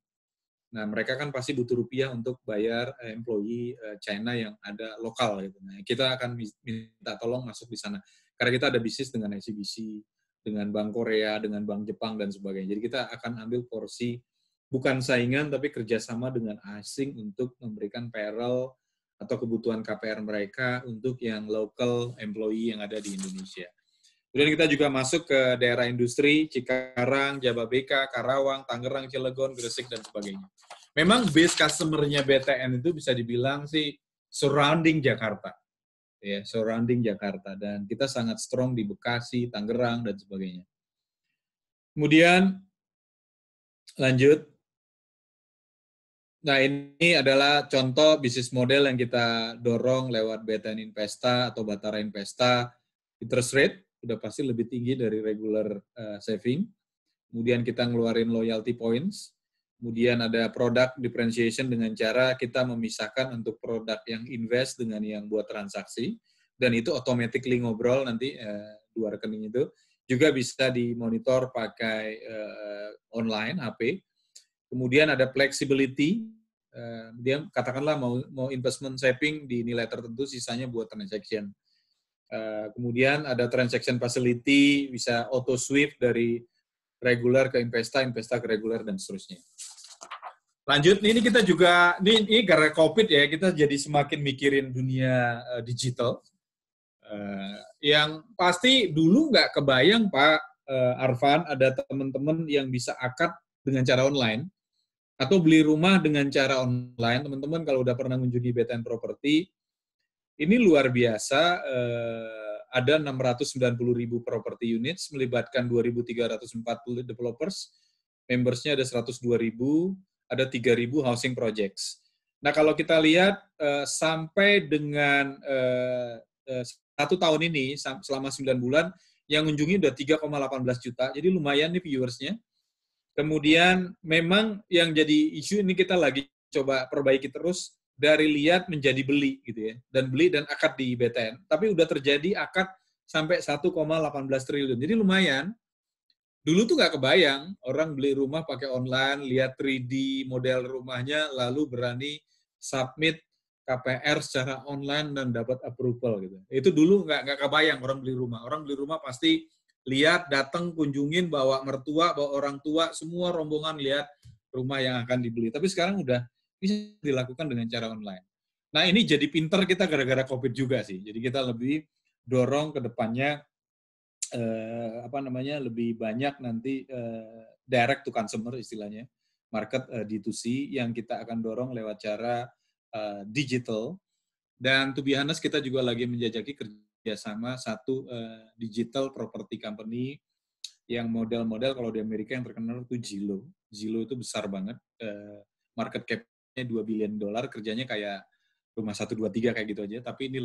Nah, mereka kan pasti butuh rupiah untuk bayar employee China yang ada lokal gitu. Nah, kita akan minta tolong masuk di sana. Karena kita ada bisnis dengan ICBC, dengan Bank Korea, dengan Bank Jepang dan sebagainya. Jadi kita akan ambil porsi bukan saingan tapi kerjasama dengan asing untuk memberikan payroll atau kebutuhan KPR mereka untuk yang local employee yang ada di Indonesia. Kemudian kita juga masuk ke daerah industri, Cikarang, Jababeka, Karawang, Tangerang, Cilegon, Gresik, dan sebagainya. Memang base customer-nya BTN itu bisa dibilang sih surrounding Jakarta. Ya, surrounding Jakarta. Dan kita sangat strong di Bekasi, Tangerang, dan sebagainya. Kemudian, lanjut. Nah, ini adalah contoh bisnis model yang kita dorong lewat BTN Investa atau Batara Investa. Interest rate udah pasti lebih tinggi dari regular saving. Kemudian kita ngeluarin loyalty points. Kemudian ada product differentiation dengan cara kita memisahkan untuk produk yang invest dengan yang buat transaksi. Dan itu automatically ngobrol nanti dua rekening itu. Juga bisa dimonitor pakai online, HP. Kemudian ada flexibility. Dia katakanlah mau investment saving di nilai tertentu, sisanya buat transaction. Kemudian ada transaction facility, bisa auto sweep dari regular ke Investa, Investa ke regular, dan seterusnya. Lanjut, ini kita juga, ini karena COVID ya, kita jadi semakin mikirin dunia digital. Yang pasti dulu nggak kebayang, Pak Arfan, ada teman-teman yang bisa akad dengan cara online, atau beli rumah dengan cara online. Teman-teman kalau udah pernah mengunjungi BTN Property, ini luar biasa, ada 690.000 property units, melibatkan 2.340 developers, membersnya ada 102.000, ada 3.000 housing projects. Nah, kalau kita lihat sampai dengan 1 tahun ini, selama 9 bulan, yang mengunjungi udah 3,18 juta, jadi lumayan nih viewersnya. Kemudian memang yang jadi isu ini kita lagi coba perbaiki terus, dari lihat menjadi beli gitu ya, dan beli dan akad di BTN. Tapi udah terjadi akad sampai 1,18 triliun. Jadi lumayan. Dulu tuh nggak kebayang orang beli rumah pakai online, lihat 3D model rumahnya, lalu berani submit KPR secara online dan dapat approval gitu. Itu dulu nggak kebayang orang beli rumah. Orang beli rumah pasti lihat, datang, kunjungin, bawa mertua, bawa orang tua, semua rombongan lihat rumah yang akan dibeli. Tapi sekarang udah bisa dilakukan dengan cara online. Nah, ini jadi pinter kita gara-gara COVID juga sih. Jadi kita lebih dorong ke depannya lebih banyak nanti direct to consumer istilahnya, market D2C yang kita akan dorong lewat cara digital. Dan to be honest, kita juga lagi menjajaki kerjasama satu digital property company yang model-model kalau di Amerika yang terkenal itu Zillow. Zillow itu besar banget, market cap-nya $2 billion, kerjanya kayak rumah 1, 2, 3 kayak gitu aja, tapi ini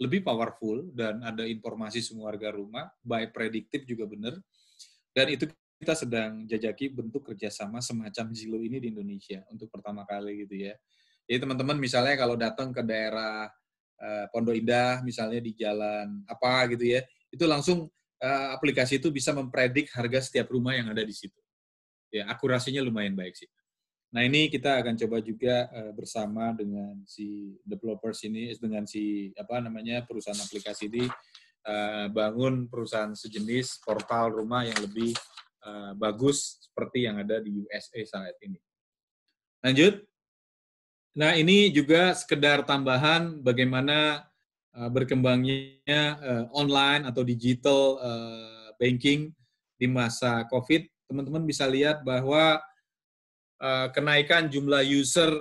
lebih powerful dan ada informasi semua harga rumah, by predictive juga benar. Dan itu kita sedang jajaki bentuk kerjasama semacam Zillow ini di Indonesia untuk pertama kali gitu ya. Jadi teman-teman misalnya kalau datang ke daerah Pondok Indah, misalnya di jalan apa gitu ya, itu langsung aplikasi itu bisa mempredik harga setiap rumah yang ada di situ. Ya, akurasinya lumayan baik sih. Nah, ini kita akan coba juga bersama dengan si developers ini, dengan si perusahaan aplikasi ini, bangun perusahaan sejenis portal rumah yang lebih bagus seperti yang ada di USA saat ini. Lanjut. Nah, ini juga sekedar tambahan bagaimana berkembangnya online atau digital banking di masa COVID. Teman-teman bisa lihat bahwa kenaikan jumlah user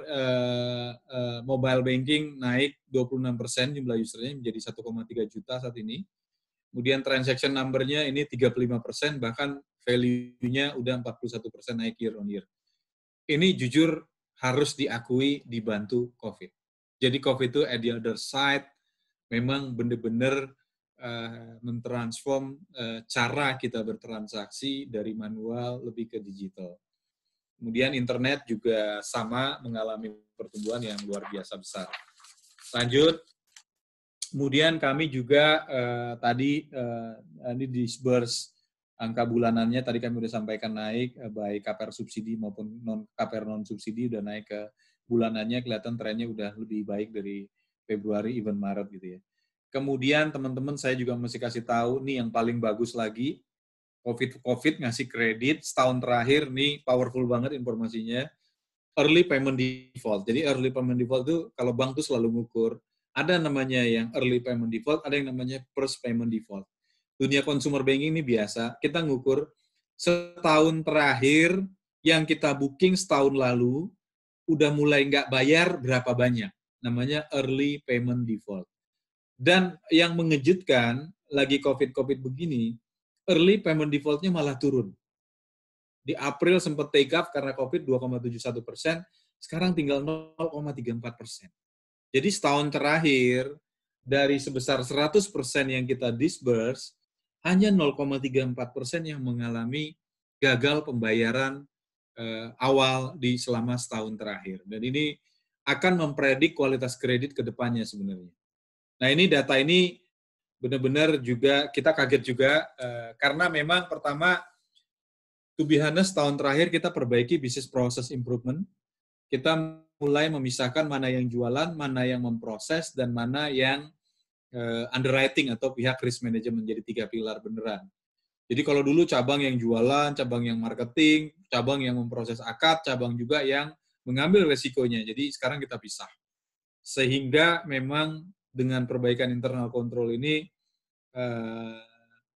mobile banking naik 26% jumlah usernya menjadi 1,3 juta saat ini. Kemudian transaction number-nya ini 35%, bahkan value-nya udah 41% naik year on year. Ini jujur harus diakui dibantu COVID. Jadi COVID itu at the other side memang benar-benar mentransform cara kita bertransaksi dari manual lebih ke digital. Kemudian internet juga sama mengalami pertumbuhan yang luar biasa besar. Lanjut, kemudian kami juga tadi ini disburse angka bulanannya tadi kami sudah sampaikan naik, baik KPR subsidi maupun KPR non subsidi udah naik ke bulanannya, kelihatan trennya udah lebih baik dari Februari even Maret gitu ya. Kemudian teman-teman saya juga mesti kasih tahu nih yang paling bagus lagi, COVID ngasih kredit setahun terakhir nih powerful banget informasinya, early payment default. Jadi early payment default itu kalau bank tuh selalu ngukur, ada namanya yang early payment default, ada yang namanya first payment default. Dunia consumer banking ini biasa, kita ngukur setahun terakhir yang kita booking setahun lalu, udah mulai nggak bayar berapa banyak. Namanya early payment default. Dan yang mengejutkan, lagi COVID begini, early payment default-nya malah turun. Di April sempat take up karena COVID 2,71%, sekarang tinggal 0,34%. Jadi setahun terakhir, dari sebesar 100% yang kita disburse, hanya 0,34% yang mengalami gagal pembayaran awal di selama setahun terakhir. Dan ini akan mempredik kualitas kredit ke depannya sebenarnya. Nah ini data ini benar-benar juga kita kaget juga karena memang pertama to be honest tahun terakhir kita perbaiki business process improvement, kita mulai memisahkan mana yang jualan, mana yang memproses dan mana yang underwriting atau pihak risk management, menjadi 3 pilar beneran. Jadi kalau dulu cabang yang jualan, cabang yang marketing, cabang yang memproses akad, cabang juga yang mengambil resikonya. Jadi sekarang kita pisah. Sehingga memang dengan perbaikan internal control ini,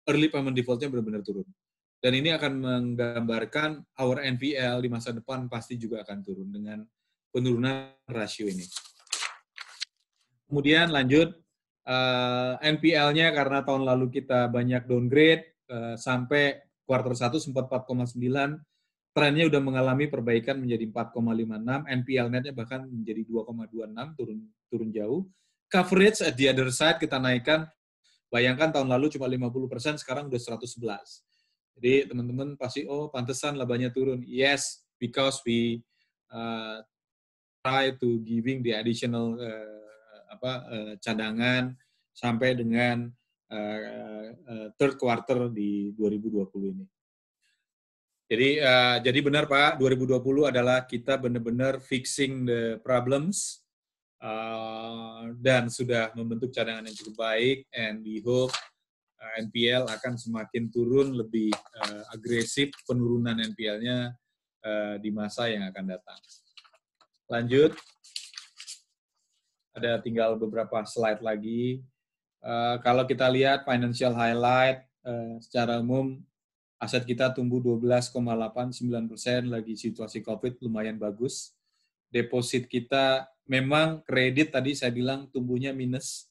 early payment default-nya benar-benar turun. Dan ini akan menggambarkan our NPL di masa depan pasti juga akan turun dengan penurunan rasio ini. Kemudian lanjut, NPL-nya karena tahun lalu kita banyak downgrade, sampai kuartal 1 sempat 4,9, trennya udah mengalami perbaikan menjadi 4,56, NPL net-nya bahkan menjadi 2,26, turun jauh. Coverage at the other side kita naikkan, bayangkan tahun lalu cuma 50%, sekarang udah 111. Jadi teman-teman pasti, oh pantesan labanya turun. Yes, because we try to giving the additional cadangan sampai dengan third quarter di 2020 ini. Jadi benar Pak, 2020 adalah kita benar-benar fixing the problems dan sudah membentuk cadangan yang cukup baik, and we hope NPL akan semakin turun, lebih agresif penurunan NPL-nya di masa yang akan datang. Lanjut, ada tinggal beberapa slide lagi. Kalau kita lihat financial highlight, secara umum aset kita tumbuh 12,89%, lagi situasi COVID lumayan bagus. Deposit kita memang kredit tadi saya bilang tumbuhnya minus.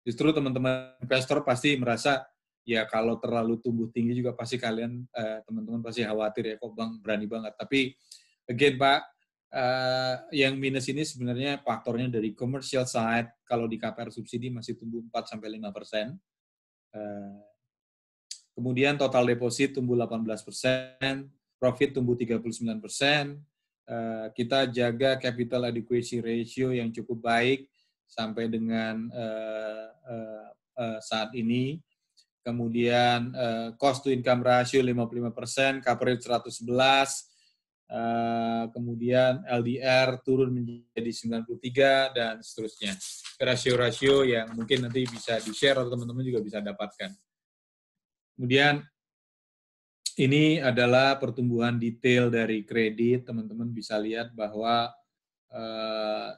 Justru teman-teman investor pasti merasa ya kalau terlalu tumbuh tinggi juga pasti kalian teman-teman pasti khawatir ya, kok Bang berani banget. Tapi again Pak, yang minus ini sebenarnya faktornya dari commercial side. Kalau di KPR subsidi masih tumbuh 4-5%. Kemudian total deposit tumbuh 18%, profit tumbuh 39%. Kita jaga capital adequacy ratio yang cukup baik sampai dengan saat ini. Kemudian cost to income ratio 55%, coverage 111%. Kemudian LDR turun menjadi 93 dan seterusnya. Rasio-rasio yang mungkin nanti bisa di-share atau teman-teman juga bisa dapatkan. Kemudian ini adalah pertumbuhan detail dari kredit. Teman-teman bisa lihat bahwa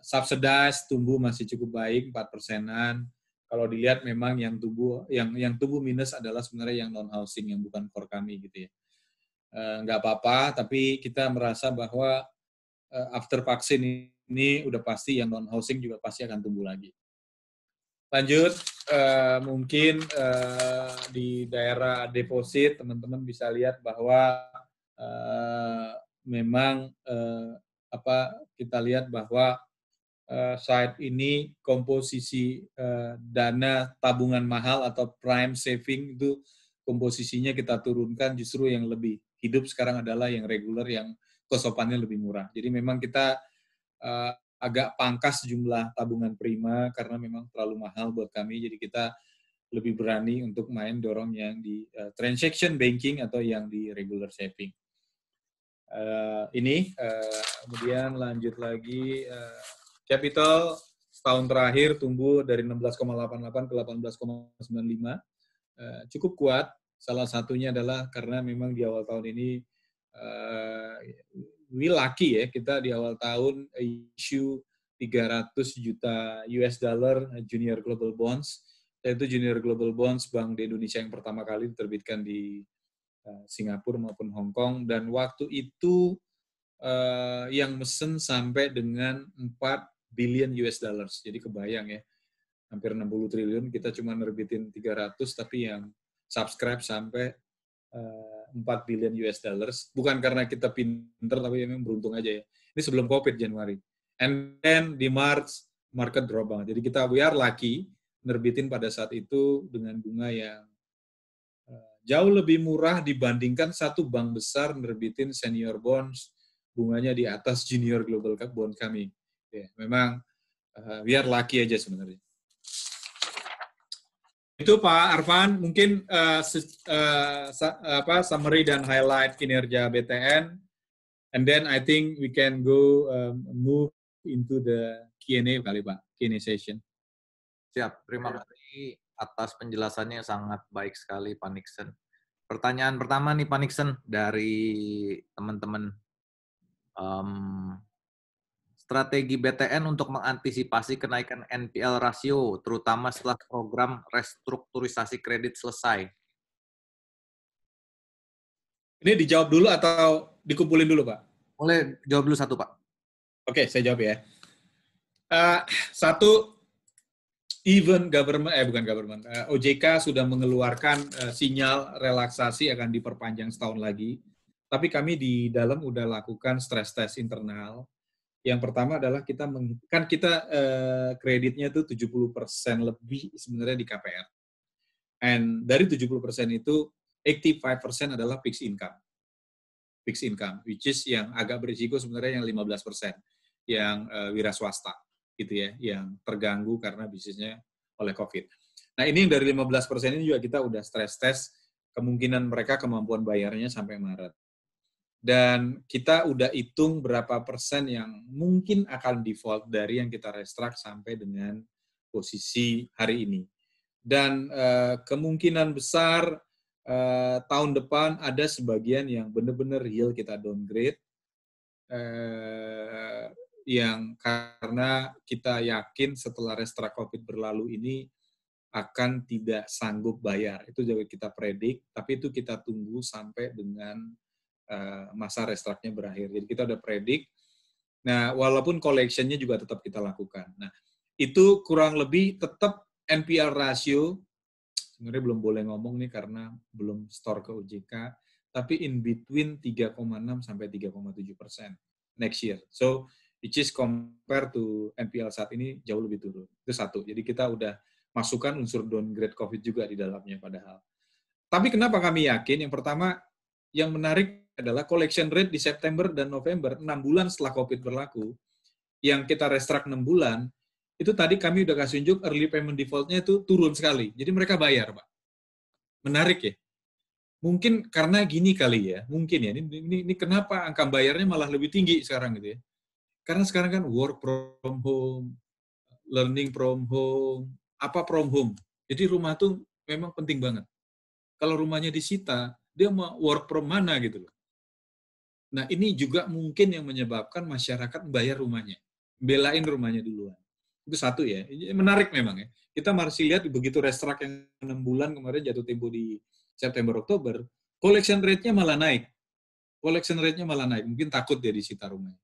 subsidized tumbuh masih cukup baik, 4%-an. Kalau dilihat memang yang tumbuh minus adalah sebenarnya yang non-housing, yang bukan core kami gitu ya. Nggak apa-apa, tapi kita merasa bahwa after vaksin ini udah pasti yang non-housing juga pasti akan tumbuh lagi. Lanjut, mungkin di daerah deposit, teman-teman bisa lihat bahwa memang kita lihat bahwa saat ini komposisi dana tabungan mahal atau prime saving itu komposisinya kita turunkan, justru yang lebih hidup sekarang adalah yang reguler yang kostopannya lebih murah. Jadi memang kita agak pangkas jumlah tabungan prima karena memang terlalu mahal buat kami, jadi kita lebih berani untuk main dorong yang di transaction banking atau yang di regular saving. Kemudian lanjut lagi, capital tahun terakhir tumbuh dari 16,88 ke 18,95, cukup kuat. Salah satunya adalah karena memang di awal tahun ini we lucky ya, kita di awal tahun issue 300 juta US dollar junior global bonds, yaitu junior global bonds bank di Indonesia yang pertama kali diterbitkan di Singapura maupun Hong Kong, dan waktu itu yang mesen sampai dengan 4 billion US dollars. Jadi kebayang ya, hampir 60 triliun, kita cuma nerbitin 300, tapi yang subscribe sampai 4 billion US dollars. Bukan karena kita pinter, tapi memang beruntung aja ya. Ini sebelum COVID Januari. And then di March, market drop banget. Jadi we are lucky, nerbitin pada saat itu dengan bunga yang jauh lebih murah dibandingkan satu bank besar nerbitin senior bonds, bunganya di atas junior global bond kami. Ya, memang we are lucky aja sebenarnya. Itu Pak Arfan, mungkin summary dan highlight kinerja BTN, and then I think we can go move into the Q&A kali Pak, Q&A session. Siap, terima kasih atas penjelasannya, sangat baik sekali Pak Nixon. Pertanyaan pertama nih Pak Nixon dari teman-teman. Strategi BTN untuk mengantisipasi kenaikan NPL rasio, terutama setelah program restrukturisasi kredit selesai. Ini dijawab dulu atau dikumpulin dulu Pak? Boleh jawab dulu satu Pak. Oke, saya jawab ya. Satu, OJK sudah mengeluarkan sinyal relaksasi akan diperpanjang setahun lagi. Tapi kami di dalam udah lakukan stress test internal. Yang pertama adalah kita kreditnya itu 70% lebih sebenarnya di KPR. And dari 70% itu 85% adalah fixed income. Fixed income, which is yang agak berisiko sebenarnya yang 15%, yang wira swasta. Gitu ya, yang terganggu karena bisnisnya oleh COVID. Nah, ini yang dari 15% ini juga kita udah stress test kemungkinan mereka kemampuan bayarnya sampai Maret. Dan kita udah hitung berapa persen yang mungkin akan default dari yang kita restruct sampai dengan posisi hari ini. Dan kemungkinan besar tahun depan ada sebagian yang benar-benar real kita downgrade, yang karena kita yakin setelah restruct COVID berlalu ini akan tidak sanggup bayar. Itu juga kita predik, tapi itu kita tunggu sampai dengan masa restruct-nya berakhir. Jadi kita udah predik. Nah, walaupun collection-nya juga tetap kita lakukan. Nah, itu kurang lebih tetap NPL ratio, sebenarnya belum boleh ngomong nih karena belum store ke OJK, tapi in between 3,6 sampai 3,7% next year. So, which is compare to NPL saat ini jauh lebih turun. Itu satu. Jadi kita udah masukkan unsur downgrade COVID juga di dalamnya padahal. Tapi kenapa kami yakin? Yang pertama, yang menarik adalah collection rate di September dan November, 6 bulan setelah COVID berlaku, yang kita restruct 6 bulan, itu tadi kami udah kasih unjuk early payment default-nya itu turun sekali. Jadi mereka bayar, Pak. Menarik ya? Mungkin karena gini kali ya, mungkin ya, ini kenapa angka bayarnya malah lebih tinggi sekarang gitu ya. Karena sekarang kan work from home, learning from home, apa from home. Jadi rumah tuh memang penting banget. Kalau rumahnya disita, dia mau work from mana gitu loh. Nah ini juga mungkin yang menyebabkan masyarakat bayar rumahnya. Belain rumahnya duluan. Itu satu ya. Menarik memang ya. Kita masih lihat begitu restruct yang 6 bulan kemarin jatuh tempo di September-Oktober, collection rate-nya malah naik. Collection rate-nya malah naik. Mungkin takut dia disita rumahnya.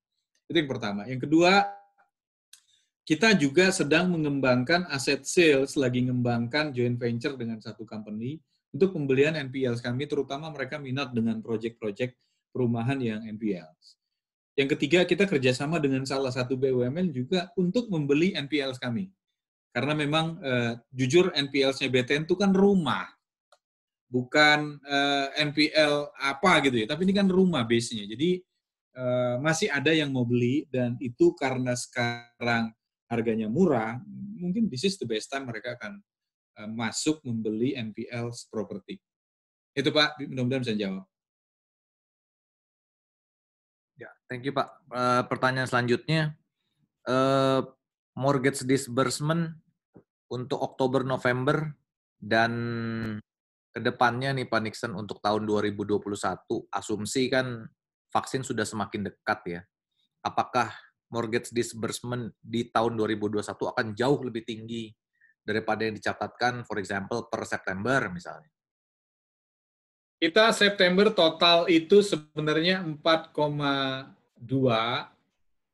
Itu yang pertama. Yang kedua, kita juga sedang mengembangkan aset sales, lagi mengembangkan joint venture dengan satu company untuk pembelian NPL kami, terutama mereka minat dengan proyek-proyek perumahan yang NPL. Yang ketiga, kita kerjasama dengan salah satu BUMN juga untuk membeli NPLs kami. Karena memang jujur NPLs-nya BTN itu kan rumah, bukan NPL apa gitu ya, tapi ini kan rumah base-nya. Jadi masih ada yang mau beli, dan itu karena sekarang harganya murah, mungkin this is the best time mereka akan masuk membeli NPL property. Itu Pak, mudah-mudahan bisa jawab. Ya, thank you Pak. Pertanyaan selanjutnya, mortgage disbursement untuk Oktober November dan kedepannya nih Pak Nixon untuk tahun 2021, asumsi kan vaksin sudah semakin dekat ya. Apakah mortgage disbursement di tahun 2021 akan jauh lebih tinggi daripada yang dicatatkan, for example, per September misalnya? Kita September total itu sebenarnya 4,2,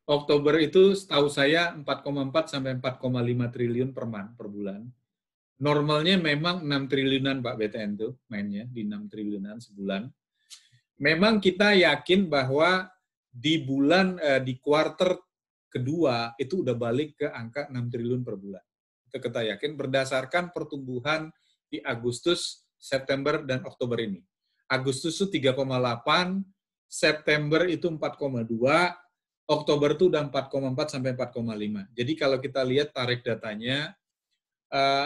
Oktober itu setahu saya 4,4 sampai 4,5 triliun per bulan. Normalnya memang 6 triliunan Pak BTN tuh mainnya, di 6 triliunan sebulan. Memang kita yakin bahwa di kuarter kedua itu udah balik ke angka 6 triliun per bulan. Itu kita yakin berdasarkan pertumbuhan di Agustus, September, dan Oktober ini. Agustus itu 3,8, September itu 4,2, Oktober itu udah 4,4 sampai 4,5. Jadi kalau kita lihat tarik datanya,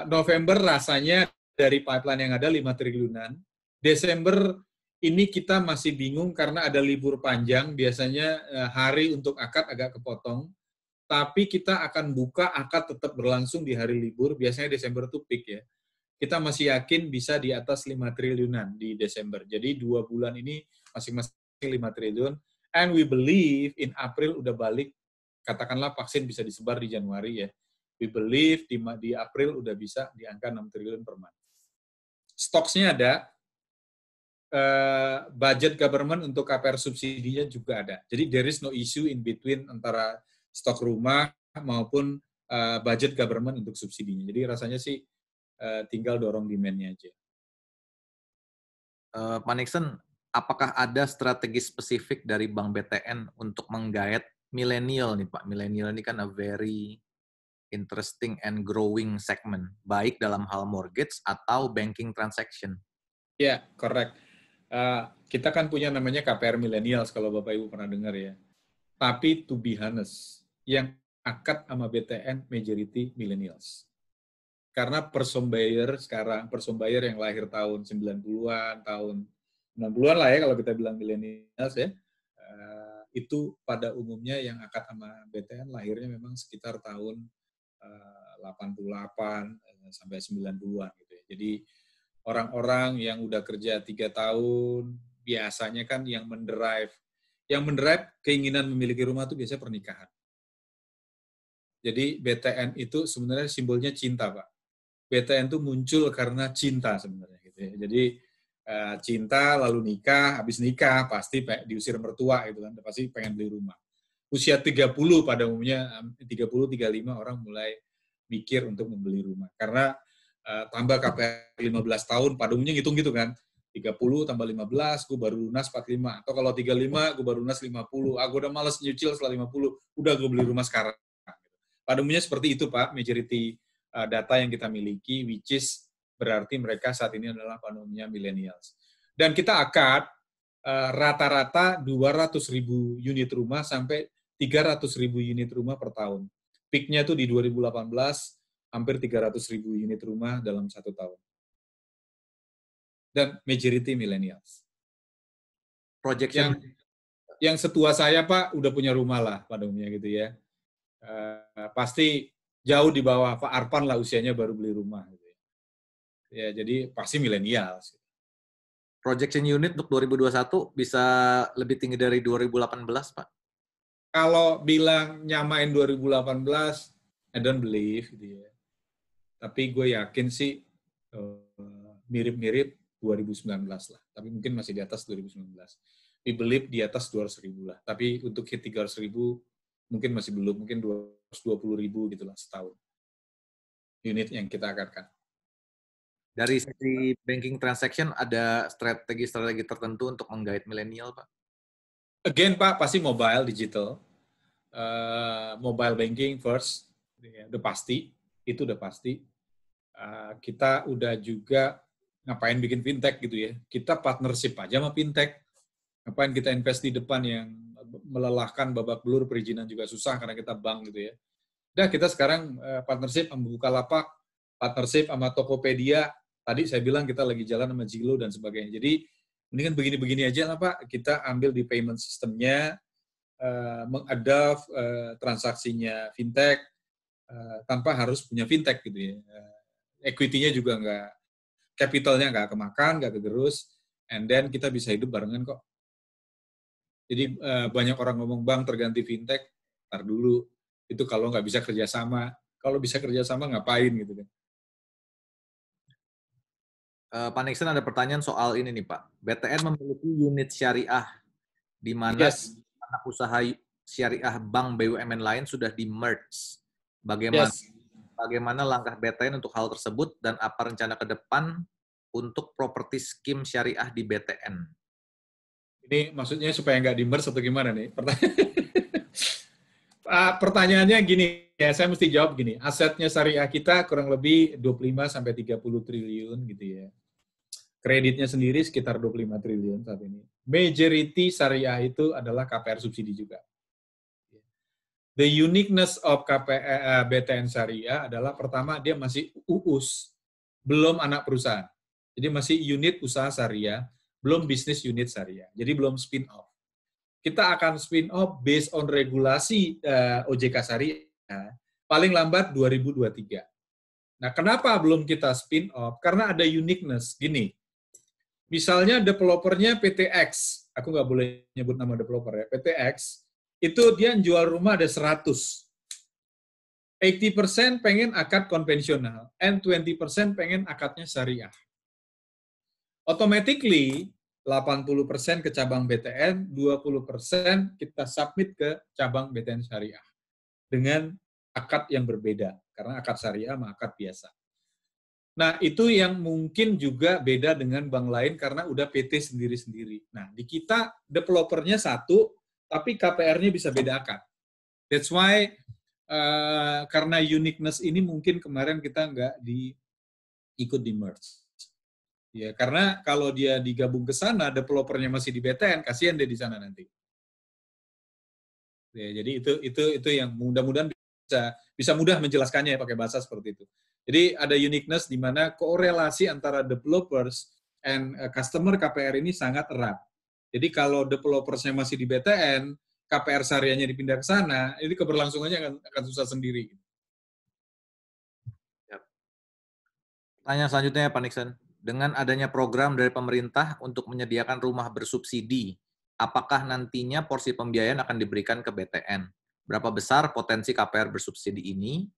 November rasanya dari pipeline yang ada 5 triliunan. Desember ini kita masih bingung karena ada libur panjang, biasanya hari untuk akad agak kepotong. Tapi kita akan buka akad tetap berlangsung di hari libur, biasanya Desember itu peak ya. Kita masih yakin bisa di atas 5 triliunan di Desember. Jadi 2 bulan ini masing-masing 5 triliun. And we believe in April udah balik, katakanlah vaksin bisa disebar di Januari ya. We believe di April udah bisa di angka 6 triliun per month. Stoknya ada, budget government untuk KPR subsidinya juga ada. Jadi there is no issue in between antara stok rumah maupun budget government untuk subsidinya. Jadi rasanya sih tinggal dorong demand-nya aja. Pak Nixon, apakah ada strategi spesifik dari Bank BTN untuk menggait milenial nih Pak? Milenial ini kan a very interesting and growing segment, baik dalam hal mortgage atau banking transaction. Ya, correct. Kita kan punya namanya KPR Millennials, kalau Bapak Ibu pernah dengar ya. Tapi to be honest, yang akad sama BTN majority millennials. Karena person buyer sekarang, person buyer yang lahir tahun 90-an, tahun 60-an lah ya kalau kita bilang millennials ya, itu pada umumnya yang akad sama BTN lahirnya memang sekitar tahun 88 sampai 90-an gitu ya. Jadi orang-orang yang udah kerja 3 tahun, biasanya kan yang mendrive keinginan memiliki rumah itu biasanya pernikahan. Jadi BTN itu sebenarnya simbolnya cinta, Pak. BTN itu muncul karena cinta sebenarnya gitu ya. Jadi cinta lalu nikah, habis nikah pasti diusir mertua gitu kan, pasti pengen beli rumah. Usia 30 pada umumnya 30-35 orang mulai mikir untuk membeli rumah. Karena tambah KPR 15 tahun pada umumnya ngitung gitu kan. 30 tambah 15, gue baru lunas 45. Atau kalau 35, gue baru lunas 50. Gue udah males nyicil setelah 50, udah gue beli rumah sekarang. Pada umumnya seperti itu, Pak, majority data yang kita miliki, which is berarti mereka saat ini adalah pada umumnya millennials. Dan kita akad rata-rata 200.000 unit rumah sampai 300.000 unit rumah per tahun. Peak-nya tuh di 2018, hampir 300.000 unit rumah dalam 1 tahun. Dan majority millennials. Projection yang setua saya, Pak, udah punya rumah lah pada umumnya gitu ya. Pasti jauh di bawah Pak Arpan lah usianya baru beli rumah. Gitu ya, jadi pasti millennials. Projection unit untuk 2021 bisa lebih tinggi dari 2018, Pak? Kalau bilang nyamain 2018, I don't believe gitu ya. Tapi gue yakin sih mirip-mirip 2019 lah. Tapi mungkin masih di atas 2019. We believe di atas 200.000 lah. Tapi untuk hit 300.000 mungkin masih belum. Mungkin 220.000 gitu lah setahun. Unit yang kita akadkan. Dari sisi banking transaction ada strategi-strategi tertentu untuk menggait milenial, Pak? Again Pak, pasti mobile, digital. Mobile banking first, udah pasti. Itu udah pasti. Kita udah juga ngapain bikin fintech gitu ya. Kita partnership aja sama fintech. Ngapain kita invest di depan yang melelahkan, babak belur, perizinan juga susah karena kita bank gitu ya. Udah kita sekarang partnership sama Bukalapak, partnership sama Tokopedia. Tadi saya bilang kita lagi jalan sama Zillow dan sebagainya. Jadi mendingan begini-begini aja lah Pak. Kita ambil di payment systemnya, mengadapt transaksinya fintech tanpa harus punya fintech gitu ya. Equity-nya juga nggak, capital-nya nggak kemakan, nggak kegerus, and then kita bisa hidup barengan kok. Jadi banyak orang ngomong bank terganti fintech, ntar dulu. Itu kalau nggak bisa kerjasama. Kalau bisa kerjasama ngapain gitu kan. Pak Nixon ada pertanyaan soal ini nih Pak. BTN memiliki unit syariah di mana anak usaha syariah bank BUMN lain sudah di-merge. Bagaimana langkah BTN untuk hal tersebut dan apa rencana ke depan untuk properti skim syariah di BTN? Ini maksudnya supaya nggak di-merge atau gimana nih? Pertanyaannya gini, ya saya mesti jawab gini. Asetnya syariah kita kurang lebih 25-30 triliun gitu ya. Kreditnya sendiri sekitar 25 triliun saat ini. Majority syariah itu adalah KPR subsidi juga. The uniqueness of BTN Syariah adalah pertama dia masih UUS, belum anak perusahaan. Jadi masih unit usaha syariah, belum bisnis unit syariah. Jadi belum spin off. Kita akan spin off based on regulasi OJK Syariah paling lambat 2023. Nah, kenapa belum kita spin off? Karena ada uniqueness. Gini, misalnya developernya PTX, aku nggak boleh nyebut nama developer ya, PTX, itu dia jual rumah ada 100. 80% pengen akad konvensional, and 20% pengen akadnya syariah. Automatically, 80% ke cabang BTN, 20% kita submit ke cabang BTN syariah. Dengan akad yang berbeda, karena akad syariah sama akad biasa. Nah, itu yang mungkin juga beda dengan bank lain karena udah PT sendiri-sendiri. Nah, di kita developernya satu, tapi KPR-nya bisa beda akad. That's why, karena uniqueness ini mungkin kemarin kita nggak ikut di merge. Ya, karena kalau dia digabung ke sana, developernya masih di BTN, kasihan dia di sana nanti. Ya, jadi itu yang mudah-mudahan bisa mudah menjelaskannya ya pakai bahasa seperti itu. Jadi ada uniqueness di mana korelasi antara developers and customer KPR ini sangat erat. Jadi kalau developersnya masih di BTN, KPR syariahnya dipindah ke sana, ini keberlangsungannya akan susah sendiri. Tanya selanjutnya Pak Nixon. Dengan adanya program dari pemerintah untuk menyediakan rumah bersubsidi, apakah nantinya porsi pembiayaan akan diberikan ke BTN? Berapa besar potensi KPR bersubsidi ini?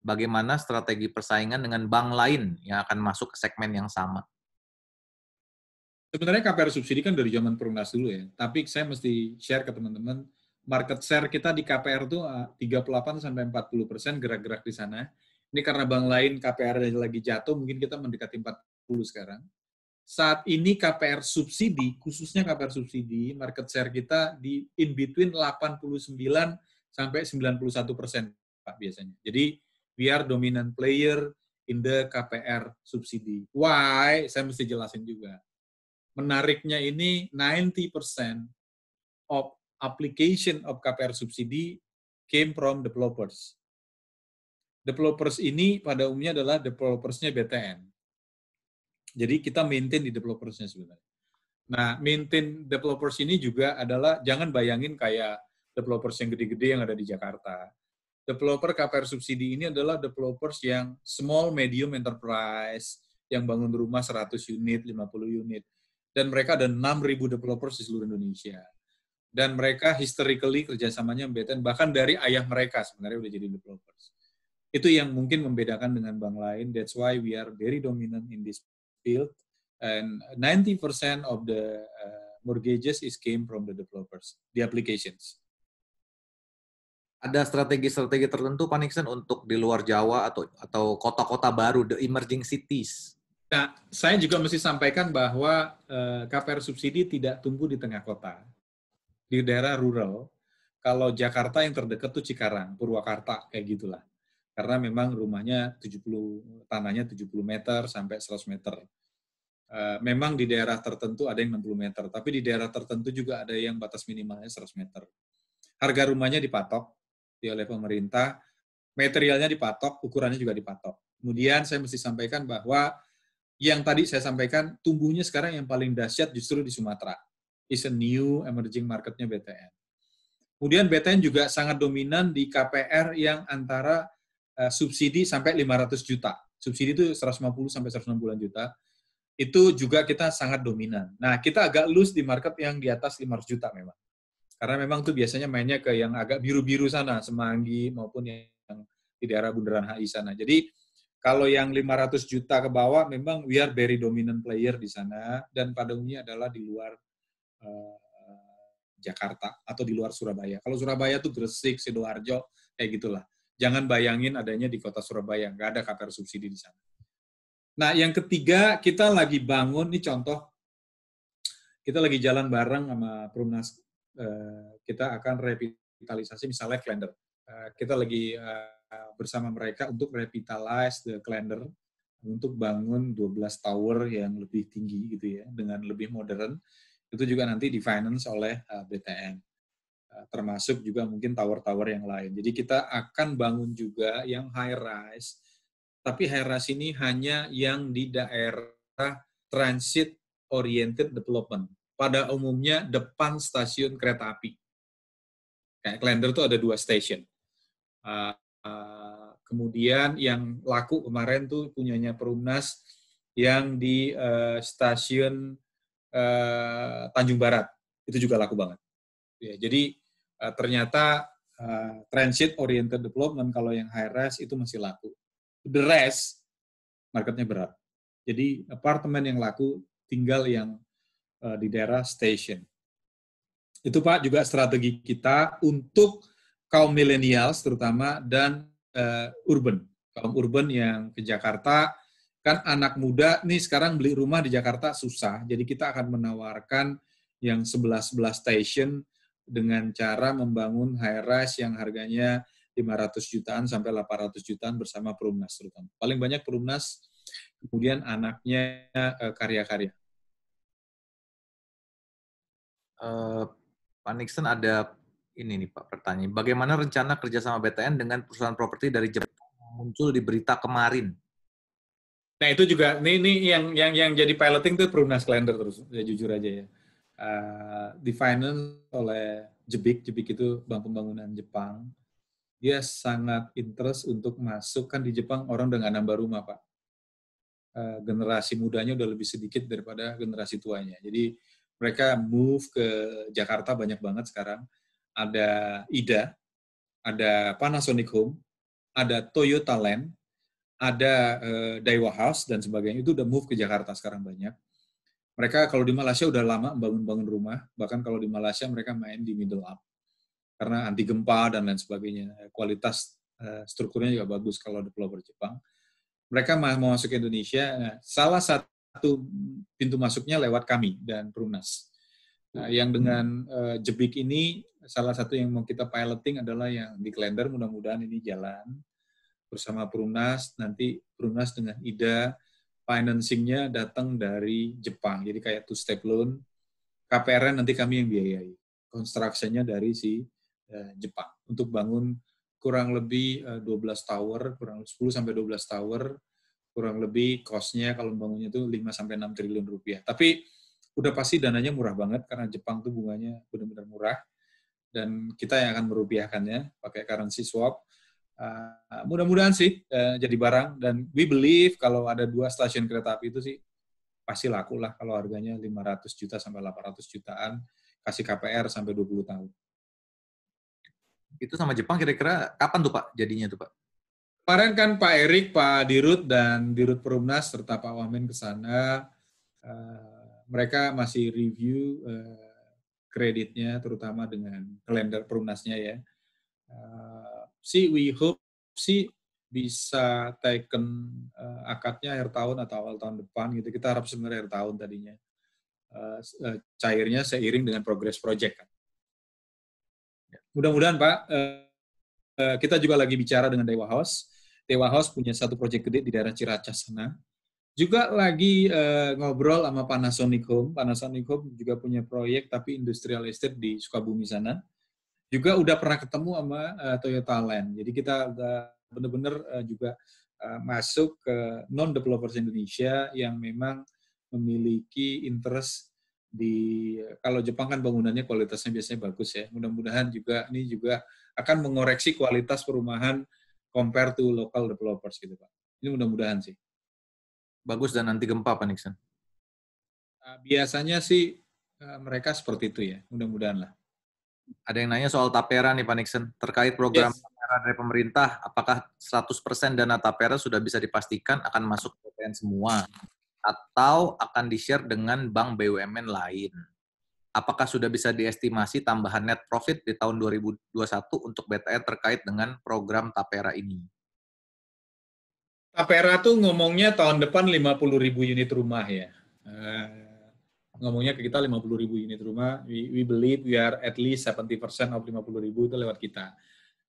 Bagaimana strategi persaingan dengan bank lain yang akan masuk ke segmen yang sama? Sebenarnya KPR subsidi kan dari zaman Perumnas dulu ya, tapi saya mesti share ke teman-teman, market share kita di KPR itu 38-40% gerak-gerak di sana. Ini karena bank lain KPR lagi jatuh, mungkin kita mendekati 40 sekarang. Saat ini KPR subsidi, khususnya KPR subsidi, market share kita di in between 89-91% Pak biasanya. Jadi we are dominant player in the KPR subsidi. Why? Saya mesti jelasin juga. Menariknya ini 90% of application of KPR subsidi came from developers. Developers ini pada umumnya adalah developersnya BTN. Jadi kita maintain di developersnya sebenarnya. Nah, maintain developers ini juga adalah, jangan bayangin kayak developers yang gede-gede yang ada di Jakarta. Developer KPR subsidi ini adalah developers yang small, medium enterprise, yang bangun rumah 100 unit, 50 unit. Dan mereka ada 6.000 developers di seluruh Indonesia. Dan mereka historically kerjasamanya BTN, bahkan dari ayah mereka sebenarnya udah jadi developers. Itu yang mungkin membedakan dengan bank lain. That's why we are very dominant in this field. And 90% of the mortgages came from the developers, the applications. Ada strategi-strategi tertentu, Pak Nixon, untuk di luar Jawa atau kota-kota baru, the emerging cities? Nah, saya juga mesti sampaikan bahwa KPR subsidi tidak tumbuh di tengah kota. di daerah rural. Kalau Jakarta yang terdekat tuh Cikarang, Purwakarta, kayak gitulah. Karena memang rumahnya tanahnya 70 meter sampai 100 meter. Memang di daerah tertentu ada yang 60 meter, tapi di daerah tertentu juga ada yang batas minimalnya 100 meter. Harga rumahnya dipatok oleh pemerintah, materialnya dipatok, ukurannya juga dipatok. Kemudian saya mesti sampaikan bahwa yang tadi saya sampaikan, tumbuhnya sekarang yang paling dahsyat justru di Sumatera. Is a new emerging marketnya BTN. Kemudian BTN juga sangat dominan di KPR yang antara subsidi sampai 500 juta. Subsidi itu 150 sampai 160 juta. Itu juga kita sangat dominan. Nah, kita agak loose di market yang di atas 500 juta memang. Karena memang tuh biasanya mainnya ke yang agak biru-biru sana, Semanggi maupun yang di daerah Bundaran HI sana. Jadi kalau yang 500 juta ke bawah memang we are very dominant player di sana dan pada umumnya adalah di luar Jakarta atau di luar Surabaya. Kalau Surabaya tuh Gresik, Sidoarjo, kayak gitulah. Jangan bayangin adanya di kota Surabaya, nggak ada KPR subsidi di sana. Nah, yang ketiga, kita lagi bangun, ini contoh, kita lagi jalan bareng sama Perumnas, kita akan revitalisasi misalnya Klender. Kita lagi bersama mereka untuk revitalize the Klender, untuk bangun 12 tower yang lebih tinggi gitu ya, dengan lebih modern. Itu juga nanti di-finance oleh BTN. Termasuk juga mungkin tower-tower yang lain. Jadi kita akan bangun juga yang high-rise, tapi high-rise ini hanya yang di daerah transit-oriented development. Pada umumnya depan stasiun kereta api. Kayak Klender itu ada 2 stasiun. Kemudian yang laku kemarin tuh punyanya Perumnas yang di stasiun Tanjung Barat. Itu juga laku banget. Ya, jadi ternyata transit-oriented development kalau yang high-rise itu masih laku. The rest, marketnya berat. Jadi apartemen yang laku tinggal yang di daerah station. Itu Pak juga strategi kita untuk kaum millennials terutama dan urban. Kaum urban yang ke Jakarta, kan anak muda nih sekarang beli rumah di Jakarta susah. Jadi kita akan menawarkan yang 11 station dengan cara membangun high-rise yang harganya 500 jutaan sampai 800 jutaan bersama Perumnas terutama. Paling banyak Perumnas, kemudian anaknya karya-karya. Pak Nixon ada ini nih Pak pertanyaan. Bagaimana rencana kerjasama BTN dengan perusahaan properti dari Jepang yang muncul di berita kemarin? Nah itu juga, ini yang jadi piloting tuh Perumnas Klender terus, ya jujur aja ya. Di-finance oleh Jebik itu bank pembangunan Jepang. Dia sangat interest untuk masuk, kan di Jepang orang udah nggak nambah rumah Pak. Generasi mudanya udah lebih sedikit daripada generasi tuanya. Jadi mereka move ke Jakarta banyak banget sekarang. Ada IDA, ada Panasonic Home, ada Toyota Land, ada Daiwa House dan sebagainya. Itu udah move ke Jakarta sekarang banyak. Mereka kalau di Malaysia udah lama bangun rumah, bahkan kalau di Malaysia mereka main di middle up. Karena anti gempa dan lain sebagainya. Kualitas strukturnya juga bagus kalau developer Jepang. Mereka mau masuk ke Indonesia, salah satu pintu masuknya lewat kami dan Perumnas. Nah, yang dengan Jebik ini, salah satu yang mau kita piloting adalah yang di Klender, mudah-mudahan ini jalan bersama Perumnas, nanti Perumnas dengan IDA, financing-nya datang dari Jepang, jadi kayak two-step loan, KPR nanti kami yang biayai, construction-nya dari si Jepang, untuk bangun kurang lebih 12 tower, kurang 10-12 tower, kurang lebih cost-nya kalau bangunnya itu 5-6 triliun rupiah. Tapi udah pasti dananya murah banget, karena Jepang tuh bunganya benar-benar murah, dan kita yang akan merupiahkannya, pakai currency swap. Mudah-mudahan sih jadi barang, dan we believe kalau ada 2 stasiun kereta api itu sih, pasti laku lah kalau harganya 500 juta sampai 800 jutaan, kasih KPR sampai 20 tahun. Itu sama Jepang kira-kira kapan tuh Pak jadinya tuh Pak? Kemarin kan Pak Erik, Pak Dirut, dan Dirut Perumnas serta Pak Wamen ke sana. Mereka masih review kreditnya, terutama dengan kalender Perumnasnya ya. We hope bisa taken akadnya akhir tahun atau awal tahun depan gitu. Kita harap sebenarnya akhir tahun tadinya. Cairnya seiring dengan progress project kan. Mudah-mudahan Pak, kita juga lagi bicara dengan Dewa House. Dewa House punya satu proyek gede di daerah Ciracas sana. Juga lagi ngobrol sama Panasonic Home. Panasonic Home juga punya proyek tapi industrial estate di Sukabumi sana. Juga udah pernah ketemu sama Toyota Land. Jadi kita udah benar-benar juga masuk ke non-developers Indonesia yang memang memiliki interest di, kalau Jepang kan bangunannya kualitasnya biasanya bagus ya. Mudah-mudahan juga ini juga akan mengoreksi kualitas perumahan compare to local developers gitu Pak. Ini mudah-mudahan sih. Bagus dan anti gempa Pak Nixon. Biasanya sih mereka seperti itu ya. Mudah-mudahan lah. Ada yang nanya soal Tapera nih Pak Nixon. Terkait program Tapera dari pemerintah, apakah 100% dana Tapera sudah bisa dipastikan akan masuk ke BTN semua? Atau akan di-share dengan bank BUMN lain? Apakah sudah bisa diestimasi tambahan net profit di tahun 2021 untuk BTN terkait dengan program Tapera ini? Tapera tuh ngomongnya tahun depan 50.000 unit rumah ya. Ngomongnya ke kita 50.000 unit rumah. We believe we are at least 70% of 50.000 itu lewat kita.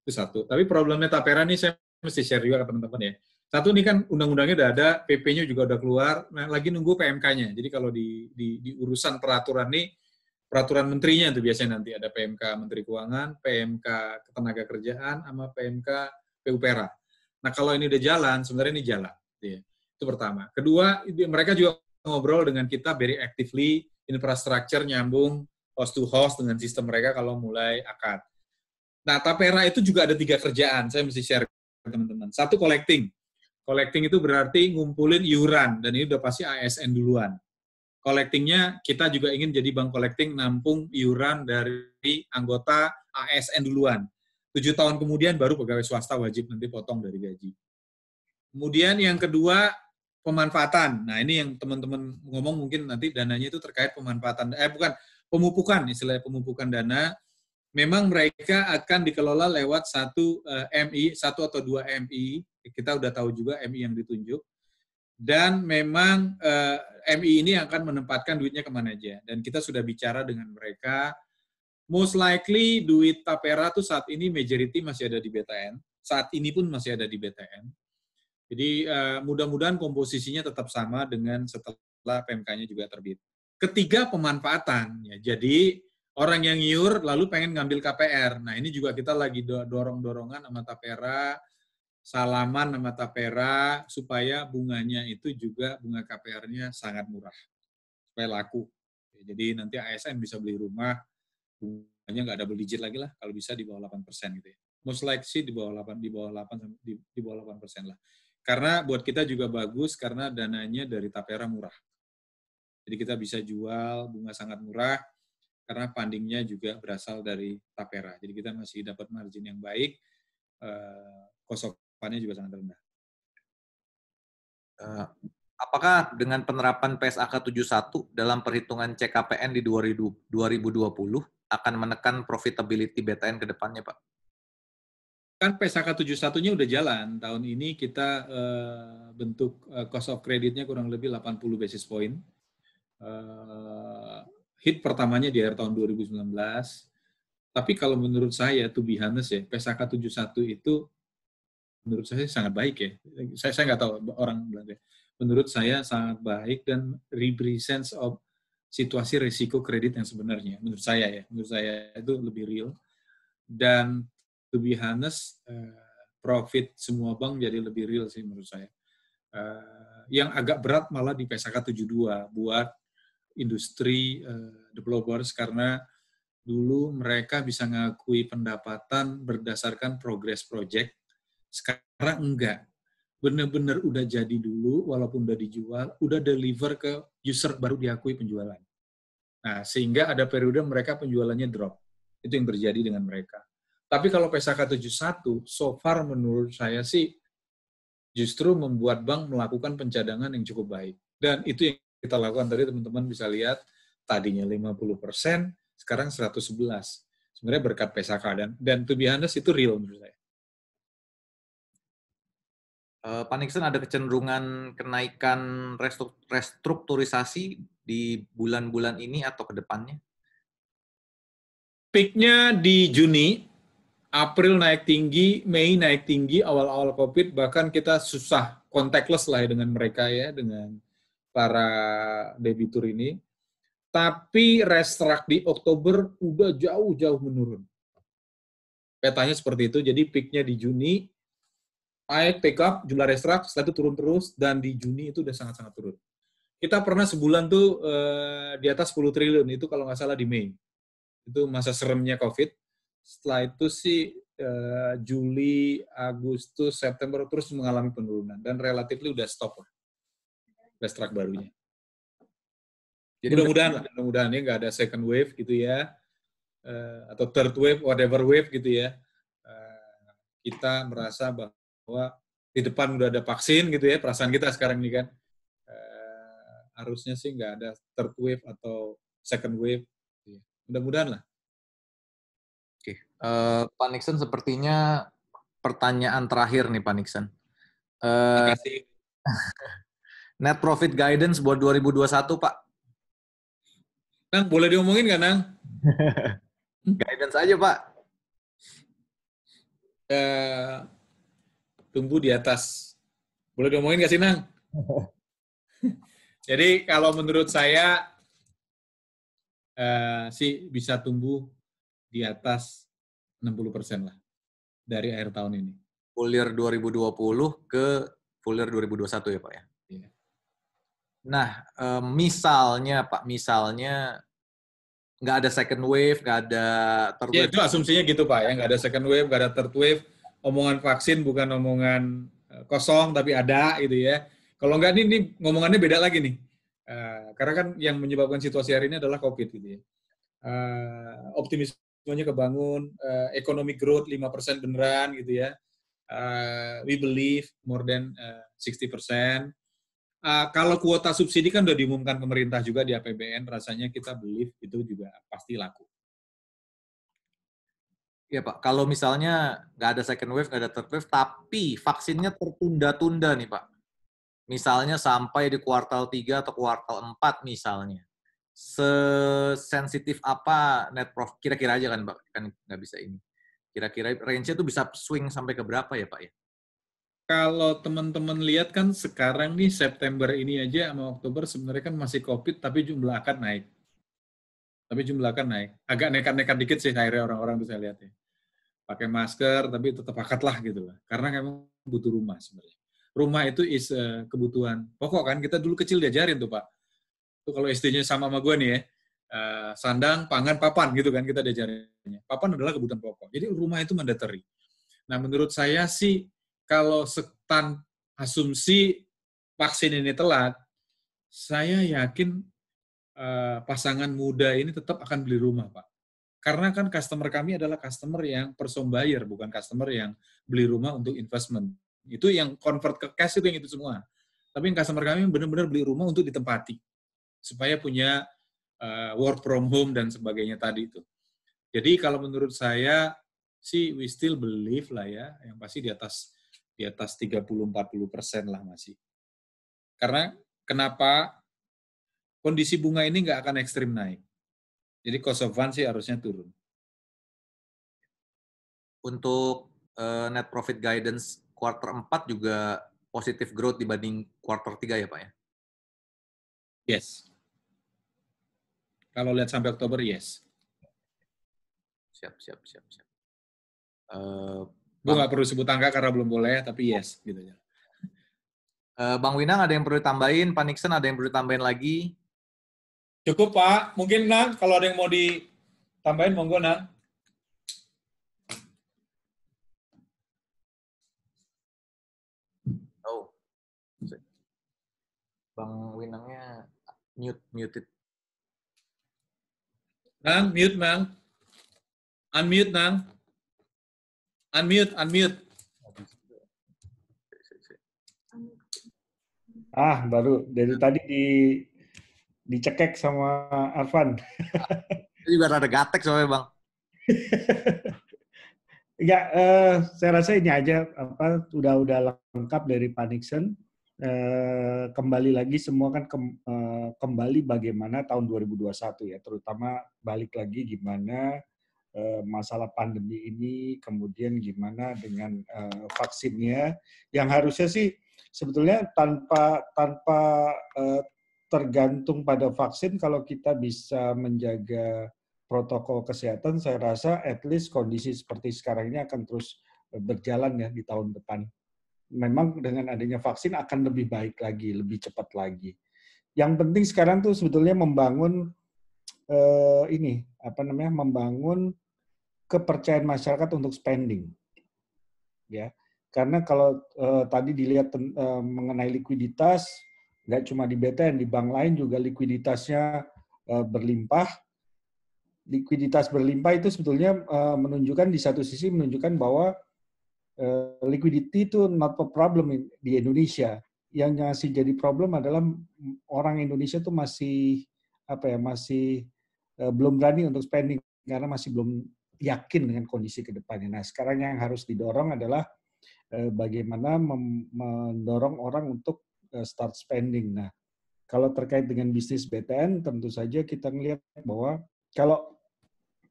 Itu satu. Tapi problemnya Tapera nih saya mesti share juga ke teman-teman ya. Satu nih kan undang-undangnya udah ada, PP-nya juga udah keluar, nah lagi nunggu PMK-nya. Jadi kalau di urusan peraturan nih, peraturan menterinya itu biasanya nanti ada PMK Menteri Keuangan, PMK Ketenagakerjaan, sama PMK PUPera. Nah kalau ini udah jalan, sebenarnya ini jalan. Ya. Itu pertama. Kedua, mereka juga ngobrol dengan kita very actively, infrastructure nyambung host to host dengan sistem mereka kalau mulai akad. Nah, Tapera itu juga ada 3 kerjaan, saya mesti share ke teman-teman. Satu, collecting. Collecting itu berarti ngumpulin iuran, dan ini udah pasti ASN duluan. Collectingnya, kita juga ingin jadi bank collecting, nampung iuran dari anggota ASN duluan. 7 tahun kemudian baru pegawai swasta wajib nanti potong dari gaji. Kemudian yang kedua, pemanfaatan. Nah, ini yang teman-teman ngomong mungkin nanti dananya itu terkait pemanfaatan, pemupukan, istilahnya pemupukan dana. Memang mereka akan dikelola lewat satu MI, 1 atau 2 MI, kita udah tahu juga MI yang ditunjuk, dan memang MI ini akan menempatkan duitnya kemana aja. Dan kita sudah bicara dengan mereka, most likely duit Tapera tuh saat ini majority masih ada di BTN, saat ini pun masih ada di BTN. Jadi mudah-mudahan komposisinya tetap sama dengan setelah PMK-nya juga terbit. Ketiga, pemanfaatan. Ya, jadi orang yang nyiur lalu pengen ngambil KPR. Nah, ini juga kita lagi dorong-dorongan sama Tapera, salaman sama Tapera, supaya bunganya itu juga bunga KPR-nya sangat murah. Supaya laku. Jadi nanti ASN bisa beli rumah, bunganya nggak double digit lagi lah, kalau bisa di bawah 8% gitu ya. Most likely sih di bawah 8% lah. Karena buat kita juga bagus, karena dananya dari Tapera murah. Jadi kita bisa jual bunga sangat murah, karena fundingnya juga berasal dari Tapera. Jadi kita masih dapat margin yang baik, cost of fund-nya juga sangat rendah. Apakah dengan penerapan PSAK 71 dalam perhitungan CKPN di 2020 akan menekan profitability BTN ke depannya, Pak? Kan PSAK 71-nya udah jalan. Tahun ini kita bentuk cost of credit-nya kurang lebih 80 basis point. Hit pertamanya di akhir tahun 2019. Tapi kalau menurut saya, to be honest ya, PSAK 71 itu menurut saya sangat baik ya. Saya nggak tahu orang bilang ya. Menurut saya sangat baik dan represents of situasi risiko kredit yang sebenarnya. Menurut saya ya, menurut saya itu lebih real. Dan to be honest, profit semua bank jadi lebih real sih menurut saya. Yang agak berat malah di PSAK 72 buat industri developers, karena dulu mereka bisa ngakui pendapatan berdasarkan progress project, sekarang enggak. Benar-benar udah jadi dulu, walaupun udah dijual, udah deliver ke user baru diakui penjualan. Nah, sehingga ada periode mereka penjualannya drop. Itu yang terjadi dengan mereka. Tapi kalau PSAK 71, so far menurut saya sih justru membuat bank melakukan pencadangan yang cukup baik. Dan itu yang kita lakukan tadi, teman-teman bisa lihat, tadinya 50%, sekarang 111. Sebenarnya berkat PSAK, dan to be honest itu real menurut saya. Pak Nixon, ada kecenderungan kenaikan restrukturisasi di bulan-bulan ini atau ke depannya? Peak-nya di Juni, April naik tinggi, Mei naik tinggi, awal-awal COVID, bahkan kita susah contactless lah ya dengan mereka ya, dengan para debitur ini. Tapi restruct di Oktober udah jauh-jauh menurun. Petanya seperti itu, jadi peak-nya di Juni, naik, pick up, jumlah restruct, setelah itu turun terus, dan di Juni itu udah sangat-sangat turun. Kita pernah sebulan tuh di atas 10 triliun, itu kalau nggak salah di Mei. Itu masa seremnya COVID. Setelah itu sih Juli, Agustus, September terus mengalami penurunan dan relatif udah stop lah restruct barunya. Jadi mudah-mudahan ya nggak ada second wave gitu ya, atau third wave, whatever wave gitu ya. Kita merasa bahwa di depan udah ada vaksin gitu ya, perasaan kita sekarang ini kan. Harusnya sih nggak ada third wave atau second wave. Mudah-mudahan lah. Oke, Pak Nixon sepertinya pertanyaan terakhir nih Pak Nixon. Terima kasih. Net profit guidance buat 2021 Pak. Nang, boleh diomongin nggak Nang? Guidance aja Pak. Tumbuh di atas. Boleh diomongin nggak sih Nang? Jadi kalau menurut saya sih bisa tumbuh di atas 60% lah dari akhir tahun ini. Full year 2020 ke full year 2021 ya Pak ya? Iya. Nah, misalnya Pak, nggak ada second wave, nggak ada third wave. Ya, itu asumsinya gitu Pak, ya nggak ada second wave, nggak ada third wave. Omongan vaksin bukan omongan kosong, tapi ada gitu ya. Kalau nggak ini ngomongannya beda lagi nih. Karena kan yang menyebabkan situasi hari ini adalah COVID gitu ya. Optimismenya kebangun, economic growth 5% beneran gitu ya. We believe more than 60%. Kalau kuota subsidi kan udah diumumkan pemerintah juga di APBN, rasanya kita believe itu juga pasti laku. Ya Pak, kalau misalnya nggak ada second wave, nggak ada third wave, tapi vaksinnya tertunda-tunda nih Pak. Misalnya sampai di kuartal 3 atau kuartal 4 misalnya. Sesensitif apa net profit? Kira-kira aja kan Pak, kan nggak bisa ini. Kira-kira range-nya itu bisa swing sampai ke berapa ya Pak ya? Kalau teman-teman lihat kan sekarang nih September ini aja sama Oktober sebenarnya kan masih COVID, tapi jumlah akad naik. Agak nekat-nekat dikit sih akhirnya orang-orang tuh saya lihat ya. Pakai masker, tapi tetap akad lah gitu lah. Karena memang butuh rumah sebenarnya. Rumah itu is kebutuhan pokok kan. Kita dulu kecil diajarin tuh Pak. Tuh kalau SD-nya sama gue nih ya, sandang, pangan, papan gitu kan kita diajarinnya. Papan adalah kebutuhan pokok. Jadi rumah itu mandatory. Nah menurut saya sih kalau asumsi vaksin ini telat, saya yakin pasangan muda ini tetap akan beli rumah Pak. Karena kan customer kami adalah customer yang person buyer, bukan customer yang beli rumah untuk investment. Itu yang convert ke cash itu yang itu semua. Tapi yang customer kami benar-benar beli rumah untuk ditempati. Supaya punya work from home dan sebagainya tadi itu. Jadi kalau menurut saya sih we still believe lah ya, yang pasti di atas 30-40% lah masih. Karena kenapa kondisi bunga ini nggak akan ekstrim naik. Jadi cost of fund sih harusnya turun. Untuk net profit guidance quarter 4 juga positive growth dibanding quarter 3 ya Pak ya? Yes. Kalau lihat sampai Oktober, yes. Siap. Gue nggak perlu sebut angka karena belum boleh, tapi yes. Gitu ya. Bang Winang ada yang perlu ditambahin? Pak Nixon ada yang perlu ditambahin lagi? Cukup Pak. Mungkin Nang, kalau ada yang mau ditambahin, monggo Nang. Oh. Bang Winangnya muted. Nang, mute Nang. Unmute Nang. Unmute. Baru dari tadi dicekek sama Arfan. Itu juga rada gatek soalnya Bang. Ya, saya rasa ini aja udah lengkap dari Pak Nixon. Kembali lagi semua kan kembali bagaimana tahun 2021 ya, terutama balik lagi gimana masalah pandemi ini, kemudian gimana dengan vaksinnya, yang harusnya sih sebetulnya tanpa tergantung pada vaksin, kalau kita bisa menjaga protokol kesehatan, saya rasa at least kondisi seperti sekarang ini akan terus berjalan ya di tahun depan. Memang dengan adanya vaksin akan lebih baik lagi, lebih cepat lagi. Yang penting sekarang tuh sebetulnya membangun membangun kepercayaan masyarakat untuk spending, ya. Karena kalau tadi dilihat mengenai likuiditas, nggak cuma di BTN, di bank lain juga likuiditasnya berlimpah. Likuiditas berlimpah itu sebetulnya menunjukkan di satu sisi menunjukkan bahwa liquidity itu not a problem di Indonesia. Yang masih jadi problem adalah orang Indonesia tuh masih belum berani untuk spending karena masih belum yakin dengan kondisi ke depannya. Nah, sekarang yang harus didorong adalah bagaimana mendorong orang untuk start spending. Nah, kalau terkait dengan bisnis BTN, tentu saja kita melihat bahwa kalau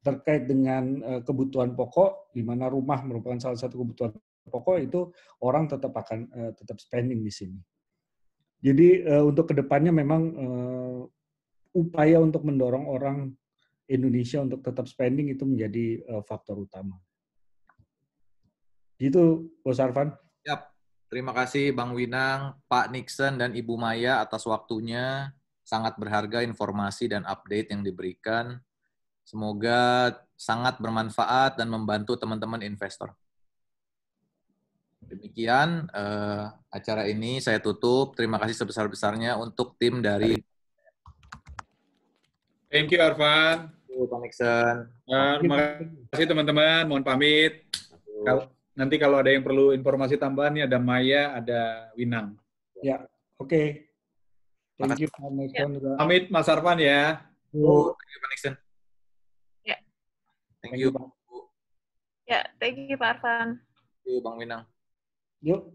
terkait dengan kebutuhan pokok, di mana rumah merupakan salah satu kebutuhan pokok, itu orang tetap akan tetap spending di sini. Jadi untuk kedepannya memang upaya untuk mendorong orang Indonesia untuk tetap spending itu menjadi faktor utama. Gitu, Bos Arfan. Yap. Terima kasih Bang Winang, Pak Nixon, dan Ibu Maya atas waktunya. Sangat berharga informasi dan update yang diberikan. Semoga sangat bermanfaat dan membantu teman-teman investor. Demikian acara ini saya tutup. Terima kasih sebesar-besarnya untuk tim dari... Thank you, Arfan. Pak Nixon. Terima kasih teman-teman. Mohon pamit. Nanti kalau ada yang perlu informasi tambahan, nih ada Maya, ada Winang. Ya, oke. Thank you, Pak Nixon. Pamit, Mas Arfan ya. Thank you, Pak Nixon. Ya. Thank you, Pak. Ya, thank you, Pak Arfan. Thank you, Bang Winang. Yuk.